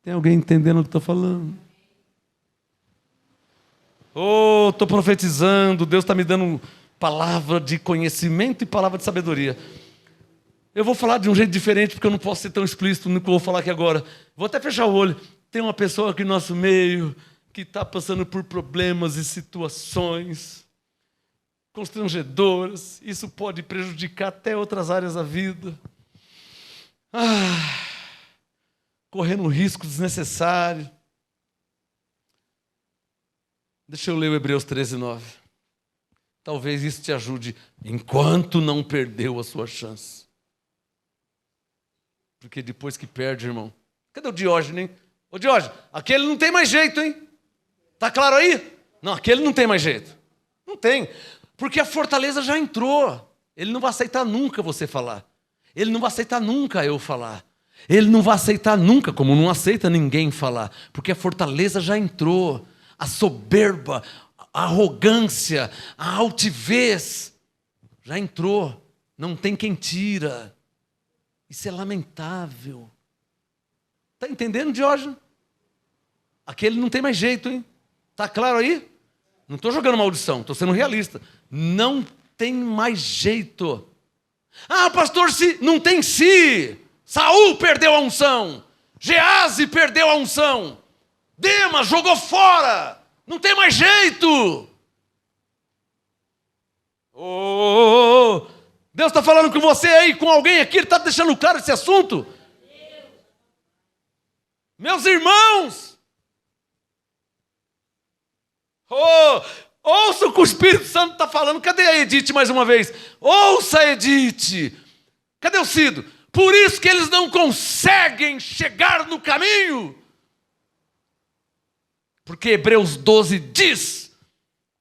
Tem alguém entendendo o que estou falando? Estou profetizando, Deus está me dando palavra de conhecimento e palavra de sabedoria. Eu vou falar de um jeito diferente, porque eu não posso ser tão explícito no que eu vou falar aqui agora. Vou até fechar o olho. Tem uma pessoa aqui no nosso meio que está passando por problemas e situações constrangedoras. Isso pode prejudicar até outras áreas da vida. Correndo um risco desnecessário. Deixa eu ler o Hebreus 13:9. Talvez isso te ajude enquanto não perdeu a sua chance. Porque depois que perde, irmão... Cadê o Diógenes, hein? Ô Diógenes, aquele não tem mais jeito, hein? Tá claro aí? Não, aquele não tem mais jeito. Não tem. Porque a fortaleza já entrou. Ele não vai aceitar nunca você falar. Ele não vai aceitar nunca eu falar. Ele não vai aceitar nunca, como não aceita ninguém falar. Porque a fortaleza já entrou. A soberba, a arrogância, a altivez já entrou. Não tem quem tira. Isso é lamentável. Está entendendo, Diógenes? Aquele não tem mais jeito, hein? Está claro aí? Não estou jogando maldição, estou sendo realista. Não tem mais jeito. Pastor, não tem se. Saul perdeu a unção. Geazi perdeu a unção. Demas jogou fora. Não tem mais jeito. Deus está falando com você aí, com alguém aqui. Ele está deixando claro esse assunto. Meus irmãos. Ouça o que o Espírito Santo está falando. Cadê a Edith mais uma vez? Ouça a Edith. Cadê o Cido? Por isso que eles não conseguem chegar no caminho. Porque Hebreus 12 diz: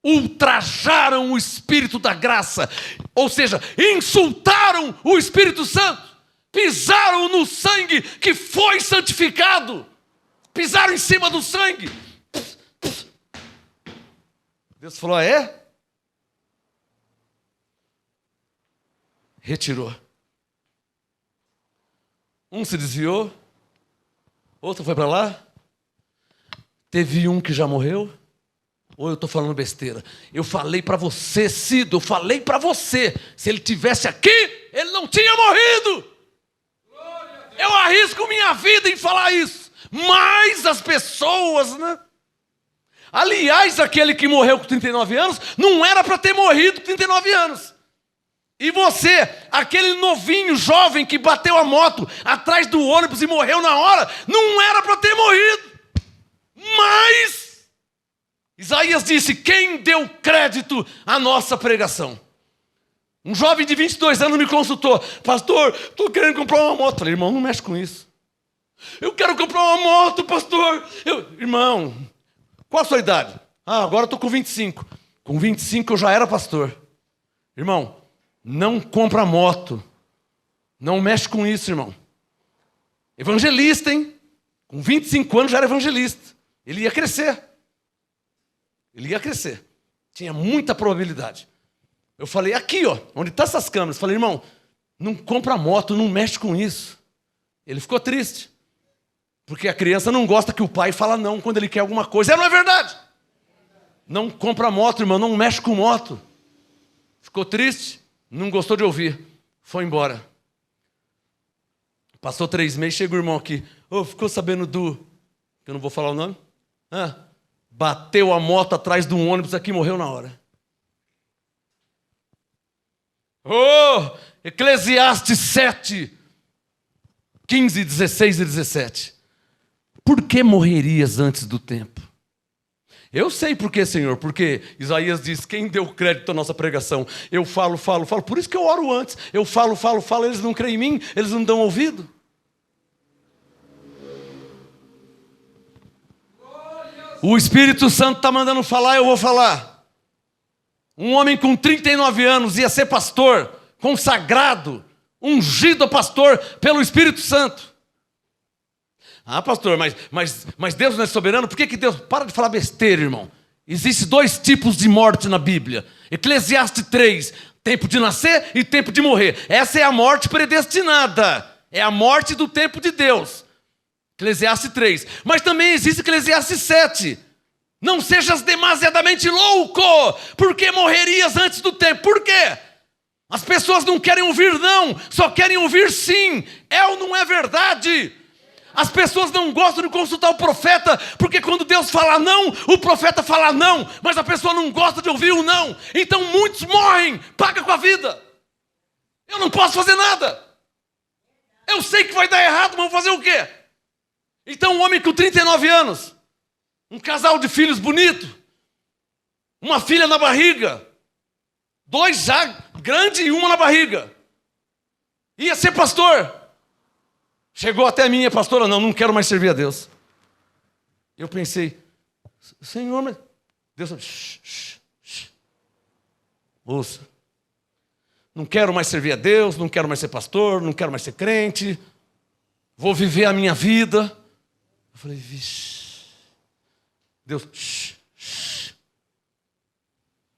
ultrajaram o Espírito da graça. Ou seja, insultaram o Espírito Santo. Pisaram no sangue que foi santificado. Pisaram em cima do sangue. Deus falou: retirou. Um se desviou, outro foi para lá. Teve um que já morreu. Ou eu estou falando besteira? Eu falei para você, Cido, eu falei para você. Se ele tivesse aqui, ele não tinha morrido. Eu arrisco minha vida em falar isso. Mas as pessoas, né? Aliás, aquele que morreu com 39 anos, não era para ter morrido com 39 anos. E você, aquele novinho, jovem que bateu a moto atrás do ônibus e morreu na hora, não era para ter morrido. Mas Isaías disse: quem deu crédito à nossa pregação? Um jovem de 22 anos me consultou: pastor, estou querendo comprar uma moto. Eu falei: irmão, não mexe com isso. Eu quero comprar uma moto, pastor. Irmão, qual a sua idade? Agora estou com 25. Com 25 eu já era pastor. Irmão, não compra moto. Não mexe com isso, irmão. Evangelista, hein? Com 25 anos já era evangelista. Ele ia crescer. Ele ia crescer. Tinha muita probabilidade. Eu falei: aqui, ó, onde estão essas câmeras. Falei: irmão, não compra moto, não mexe com isso. Ele ficou triste. Porque a criança não gosta que o pai fala não quando ele quer alguma coisa. Não é verdade? Não compra moto, irmão, não mexe com moto. Ficou triste, não gostou de ouvir. Foi embora. Passou 3 meses, chega o irmão aqui. Ficou sabendo que eu não vou falar o nome? Bateu a moto atrás de um ônibus aqui e morreu na hora. Eclesiastes 7, 15, 16 e 17. Por que morrerias antes do tempo? Eu sei por quê, Senhor, porque Isaías diz: quem deu crédito à nossa pregação? Eu falo, por isso que eu oro antes. Eu falo, eles não creem em mim, eles não dão ouvido. O Espírito Santo está mandando falar, eu vou falar. Um homem com 39 anos ia ser pastor, consagrado, ungido a pastor pelo Espírito Santo. Pastor, mas Deus não é soberano? Por que Deus... Para de falar besteira, irmão. Existem 2 tipos de morte na Bíblia. Eclesiastes 3, tempo de nascer e tempo de morrer. Essa é a morte predestinada. É a morte do tempo de Deus. Eclesiastes 3. Mas também existe Eclesiastes 7. Não sejas demasiadamente louco, porque morrerias antes do tempo. Por quê? As pessoas não querem ouvir não, só querem ouvir sim. É ou não é verdade? As pessoas não gostam de consultar o profeta, porque quando Deus fala não, o profeta fala não, mas a pessoa não gosta de ouvir o não. Então muitos morrem, paga com a vida. Eu não posso fazer nada. Eu sei que vai dar errado, mas vou fazer o quê? Então um homem com 39 anos, um casal de filhos bonito, uma filha na barriga, 2 já grandes e uma na barriga, ia ser pastor. Chegou até mim: pastora, não quero mais servir a Deus. Eu pensei: Senhor, mas... Deus, ouça. Não quero mais servir a Deus, não quero mais ser pastor, não quero mais ser crente. Vou viver a minha vida. Eu falei: vixe. Deus,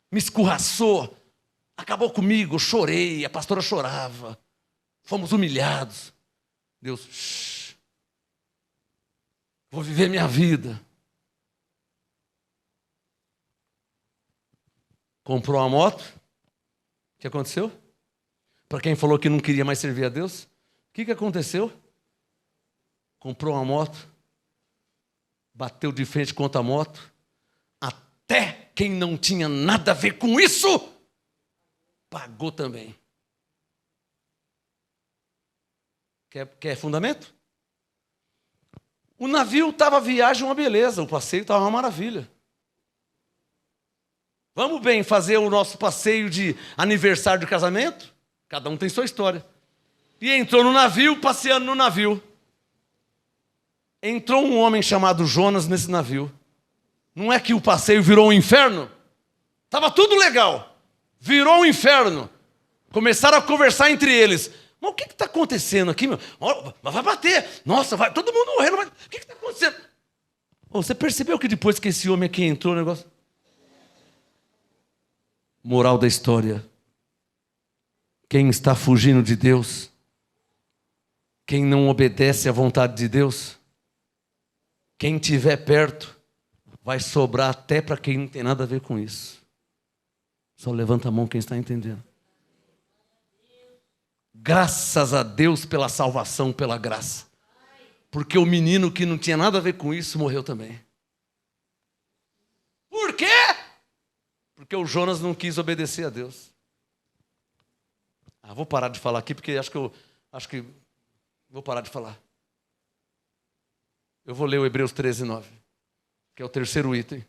me escorraçou. Acabou comigo, eu chorei, a pastora chorava. Fomos humilhados. Deus, vou viver minha vida. Comprou uma moto. O que aconteceu? Para quem falou que não queria mais servir a Deus, o que aconteceu? Comprou uma moto, bateu de frente contra a moto, até quem não tinha nada a ver com isso, pagou também. Quer fundamento? O navio estava a viagem uma beleza, o passeio estava uma maravilha. Vamos bem fazer o nosso passeio de aniversário de casamento? Cada um tem sua história. E entrou no navio, passeando no navio. Entrou um homem chamado Jonas nesse navio. Não é que o passeio virou um inferno? Estava tudo legal. Virou um inferno. Começaram a conversar entre eles. Mas o que está acontecendo aqui, meu? Vai bater. Nossa, vai todo mundo morrendo. Mas o que está acontecendo? Você percebeu que depois que esse homem aqui entrou no negócio? Moral da história. Quem está fugindo de Deus, quem não obedece à vontade de Deus, quem estiver perto, vai sobrar até para quem não tem nada a ver com isso. Só levanta a mão quem está entendendo. Graças a Deus pela salvação, pela graça. Porque o menino que não tinha nada a ver com isso morreu também. Por quê? Porque o Jonas não quis obedecer a Deus. Vou parar de falar aqui, porque acho que vou parar de falar. Eu vou ler o Hebreus 13:9, que é o terceiro item.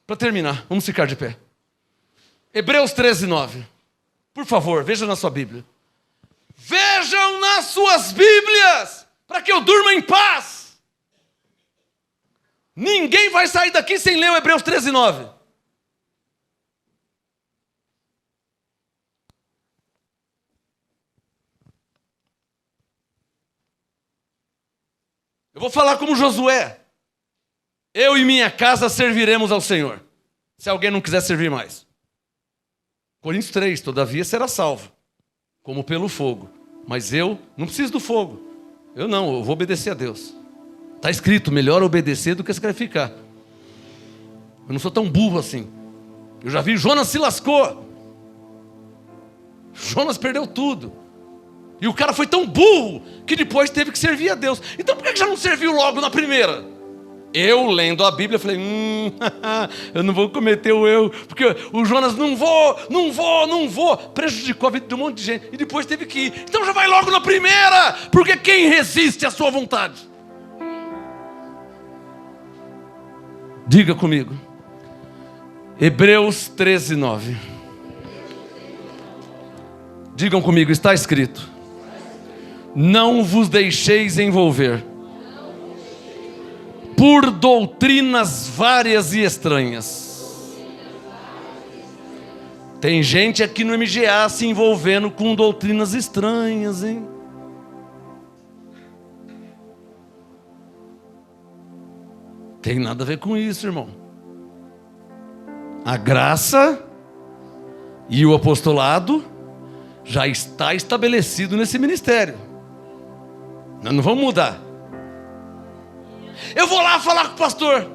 Para terminar, vamos ficar de pé. Hebreus 13:9. Por favor, veja na sua Bíblia. Vejam nas suas Bíblias, para que eu durma em paz. Ninguém vai sair daqui sem ler o Hebreus 13:9. Eu vou falar como Josué. Eu e minha casa serviremos ao Senhor. Se alguém não quiser servir mais. Coríntios 3, todavia será salvo, como pelo fogo. Mas eu não preciso do fogo. Eu vou obedecer a Deus. Está escrito, melhor obedecer do que sacrificar. Eu não sou tão burro assim. Eu já vi, Jonas se lascou. Jonas perdeu tudo. E o cara foi tão burro que depois teve que servir a Deus. Então por que já não serviu logo na primeira? Eu, lendo a Bíblia, falei, eu não vou cometer o erro, porque o Jonas não vou, prejudicou a vida de um monte de gente, e depois teve que ir. Então já vai logo na primeira, porque quem resiste à sua vontade? Diga comigo, Hebreus 13:9. Digam comigo, está escrito: não vos deixeis envolver por doutrinas várias e estranhas. Tem gente aqui no MGA se envolvendo com doutrinas estranhas, hein? Tem nada a ver com isso, irmão. A graça e o apostolado já está estabelecido nesse ministério. Nós não vamos mudar. Eu vou lá falar com o pastor.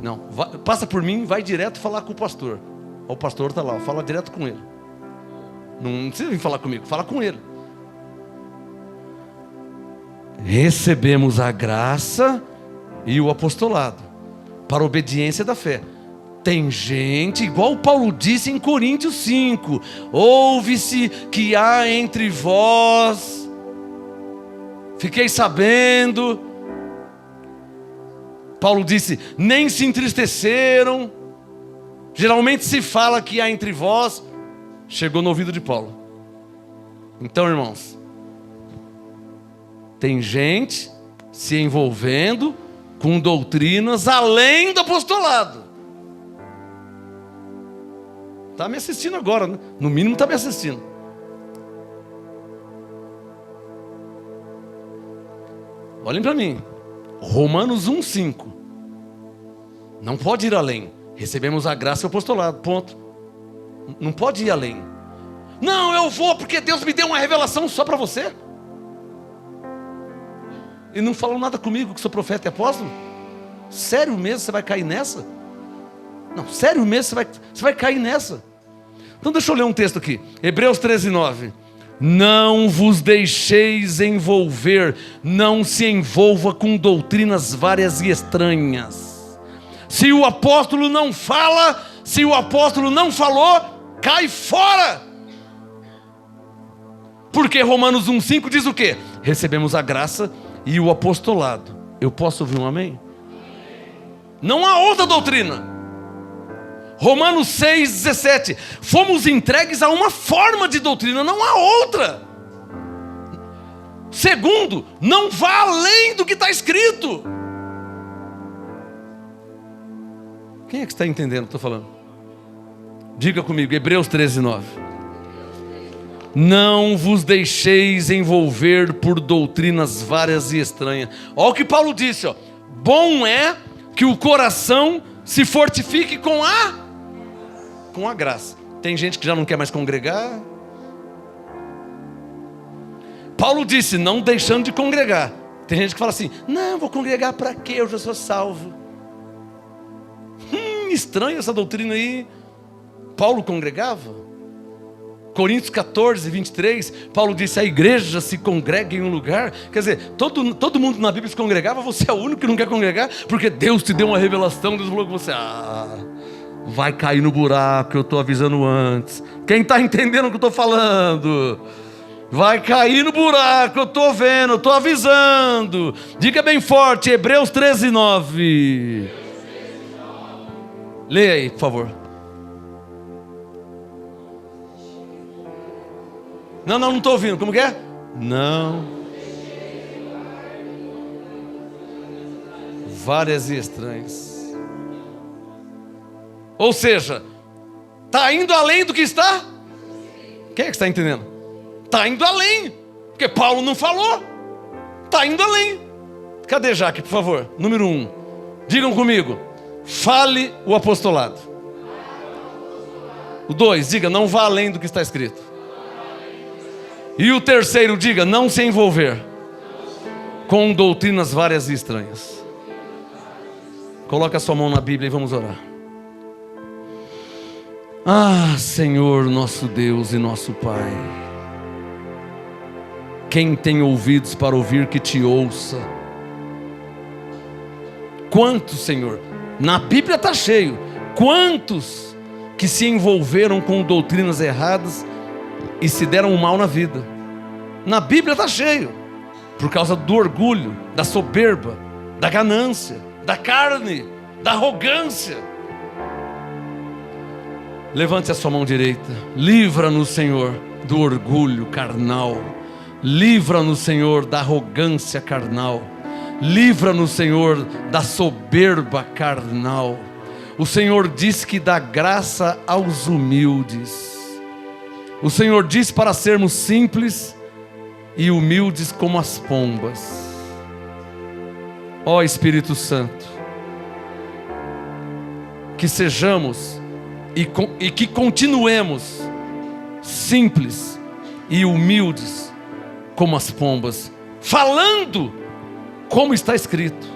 Não, passa por mim, vai direto falar com o pastor. O pastor está lá, fala direto com ele. Não precisa vir falar comigo, fala com ele. Recebemos a graça e o apostolado para a obediência da fé. Tem gente, igual o Paulo disse em Coríntios 5, ouve-se que há entre vós, fiquei sabendo. Paulo disse, nem se entristeceram. Geralmente se fala que há entre vós. Chegou no ouvido de Paulo. Então, irmãos, tem gente se envolvendo com doutrinas além do apostolado. Está me assistindo agora, né? No mínimo está me assistindo. Olhem para mim. Romanos 1,5. Não pode ir além. Recebemos a graça e o apostolado, ponto. Não pode ir além. Não, eu vou porque Deus me deu uma revelação só para você. E não falou nada comigo que sou profeta e apóstolo? Sério mesmo você vai cair nessa? Não, sério mesmo você vai cair nessa? Então deixa eu ler um texto aqui. Hebreus 13:9. Não vos deixeis envolver, não se envolva com doutrinas várias e estranhas. Se o apóstolo não fala, se o apóstolo não falou, cai fora. Porque Romanos 1,5 diz o quê? Recebemos a graça e o apostolado. Eu posso ouvir um amém? Não há outra doutrina. Romanos 6,17. Fomos entregues a uma forma de doutrina, não há outra. Segundo, não vá além do que está escrito. Quem é que está entendendo o que estou falando? Diga comigo, Hebreus 13:9. Não vos deixeis envolver por doutrinas várias e estranhas. Olha o que Paulo disse, ó. Bom é que o coração se fortifique com a graça. Tem gente que já não quer mais congregar. Paulo disse, não deixando de congregar. Tem gente que fala assim, não, vou congregar para quê? Eu já sou salvo. Estranha essa doutrina aí. Paulo congregava. Coríntios 14:23, Paulo disse, a igreja se congrega em um lugar. Quer dizer, todo mundo na Bíblia se congregava, você é o único que não quer congregar, porque Deus te deu uma revelação, Deus falou com você, vai cair no buraco, eu estou avisando antes. Quem está entendendo o que eu estou falando? Vai cair no buraco, eu estou vendo, eu estou avisando. Diga bem forte, Hebreus 13:9. Leia aí, por favor. Não estou ouvindo, como que é? Não. Várias e estranhas. Ou seja, está indo além do que está? Quem é que está entendendo? Está indo além, porque Paulo não falou. Está indo além. Cadê Jaque, por favor? Número 1. Digam comigo. Fale o apostolado. O 2, diga, não vá além do que está escrito. E o 3, diga, não se envolver com doutrinas várias e estranhas. Coloque a sua mão na Bíblia e vamos orar. Ah, Senhor, nosso Deus e nosso Pai. Quem tem ouvidos para ouvir, que te ouça. Quantos, Senhor? Na Bíblia está cheio. Quantos que se envolveram com doutrinas erradas e se deram mal na vida? Na Bíblia está cheio. Por causa do orgulho, da soberba, da ganância, da carne, da arrogância. Levante a sua mão direita. Livra-nos, Senhor, do orgulho carnal. Livra-nos, Senhor, da arrogância carnal. Livra-nos, Senhor, da soberba carnal. O Senhor diz que dá graça aos humildes. O Senhor diz para sermos simples e humildes como as pombas. Ó Espírito Santo, que sejamos e que continuemos simples e humildes como as pombas, falando como está escrito,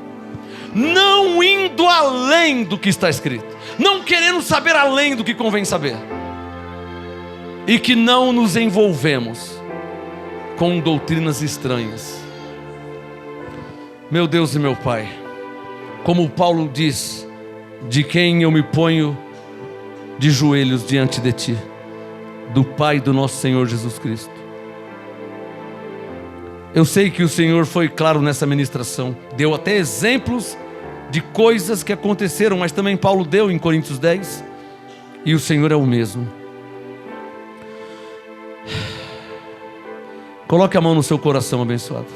não indo além do que está escrito, não querendo saber além do que convém saber, e que não nos envolvemos com doutrinas estranhas. Meu Deus e meu Pai, como Paulo diz, de quem eu me ponho de joelhos diante de Ti, do Pai do nosso Senhor Jesus Cristo. Eu sei que o Senhor foi claro nessa ministração, deu até exemplos de coisas que aconteceram, mas também Paulo deu em Coríntios 10, e o Senhor é o mesmo. Coloque a mão no seu coração abençoado.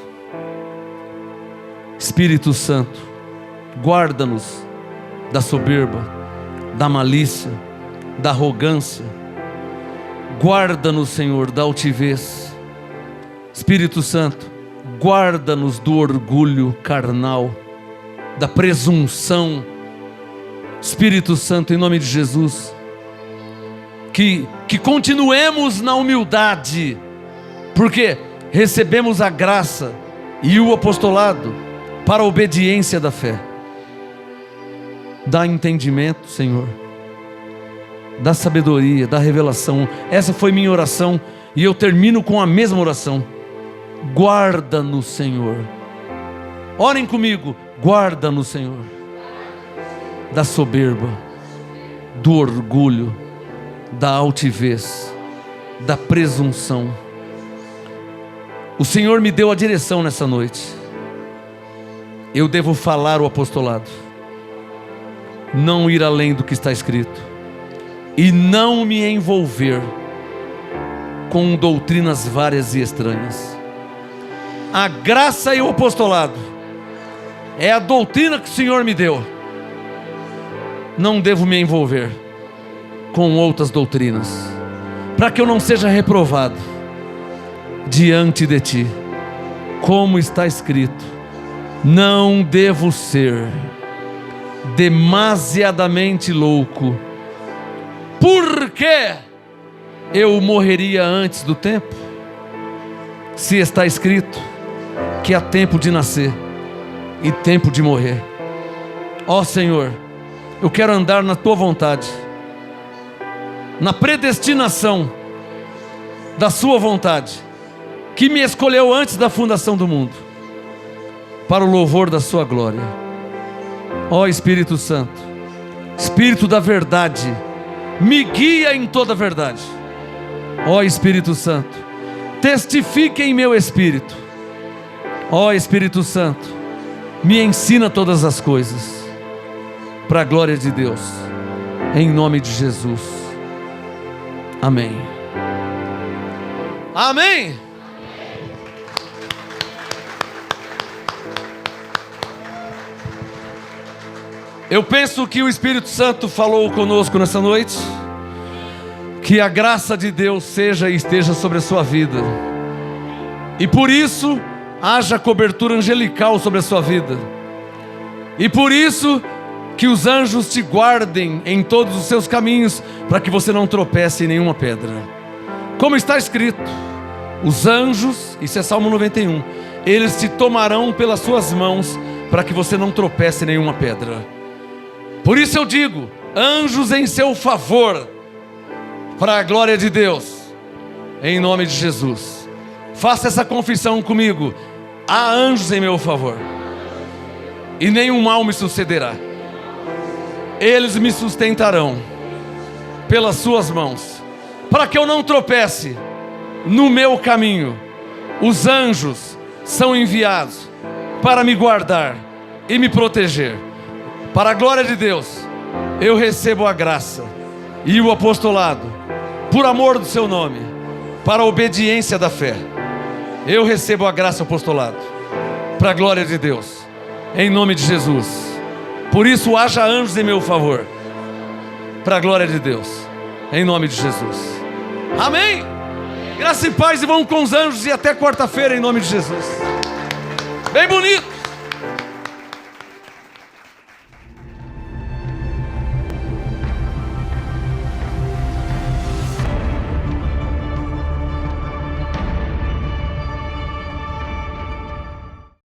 Espírito Santo, guarda-nos da soberba, da malícia, da arrogância. Guarda-nos, Senhor, da altivez. Espírito Santo, guarda-nos do orgulho carnal, da presunção. Espírito Santo, em nome de Jesus, que continuemos na humildade, porque recebemos a graça e o apostolado para a obediência da fé. Dá entendimento, Senhor, dá sabedoria, dá revelação. Essa foi minha oração e eu termino com a mesma oração. Guarda-nos, Senhor. Orem comigo. Guarda-nos, Senhor, da soberba, do orgulho, da altivez, da presunção. O Senhor me deu a direção nessa noite. Eu devo falar o apostolado, não ir além do que está escrito, e não me envolver com doutrinas várias e estranhas. A graça e o apostolado é a doutrina que o Senhor me deu. Não devo me envolver com outras doutrinas, para que eu não seja reprovado diante de Ti. Como está escrito, não devo ser demasiadamente louco, porque eu morreria antes do tempo. Se está escrito que há tempo de nascer e tempo de morrer. Ó Senhor, eu quero andar na Tua vontade, na predestinação da Sua vontade, que me escolheu antes da fundação do mundo, para o louvor da Sua glória. Ó Espírito Santo, Espírito da verdade, me guia em toda a verdade. Ó Espírito Santo, testifique em meu espírito. Ó Espírito Santo, me ensina todas as coisas, para a glória de Deus, em nome de Jesus. Amém. Amém. Eu penso que o Espírito Santo falou conosco nessa noite. Que a graça de Deus seja e esteja sobre a sua vida, e por isso haja cobertura angelical sobre a sua vida, e por isso que os anjos te guardem em todos os seus caminhos, para que você não tropece em nenhuma pedra. Como está escrito, os anjos, isso é Salmo 91, eles te tomarão pelas suas mãos, para que você não tropece em nenhuma pedra. Por isso eu digo, anjos em seu favor, para a glória de Deus, em nome de Jesus. Faça essa confissão comigo: há anjos em meu favor, e nenhum mal me sucederá. Eles me sustentarão pelas suas mãos, para que eu não tropece no meu caminho. Os anjos são enviados para me guardar e me proteger. Para a glória de Deus, eu recebo a graça e o apostolado, por amor do seu nome, para a obediência da fé. Eu recebo a graça e o apostolado, para a glória de Deus, em nome de Jesus. Por isso haja anjos em meu favor, para a glória de Deus, em nome de Jesus. Amém. Graça e paz, e vão com os anjos, e até quarta-feira, em nome de Jesus. Bem bonito.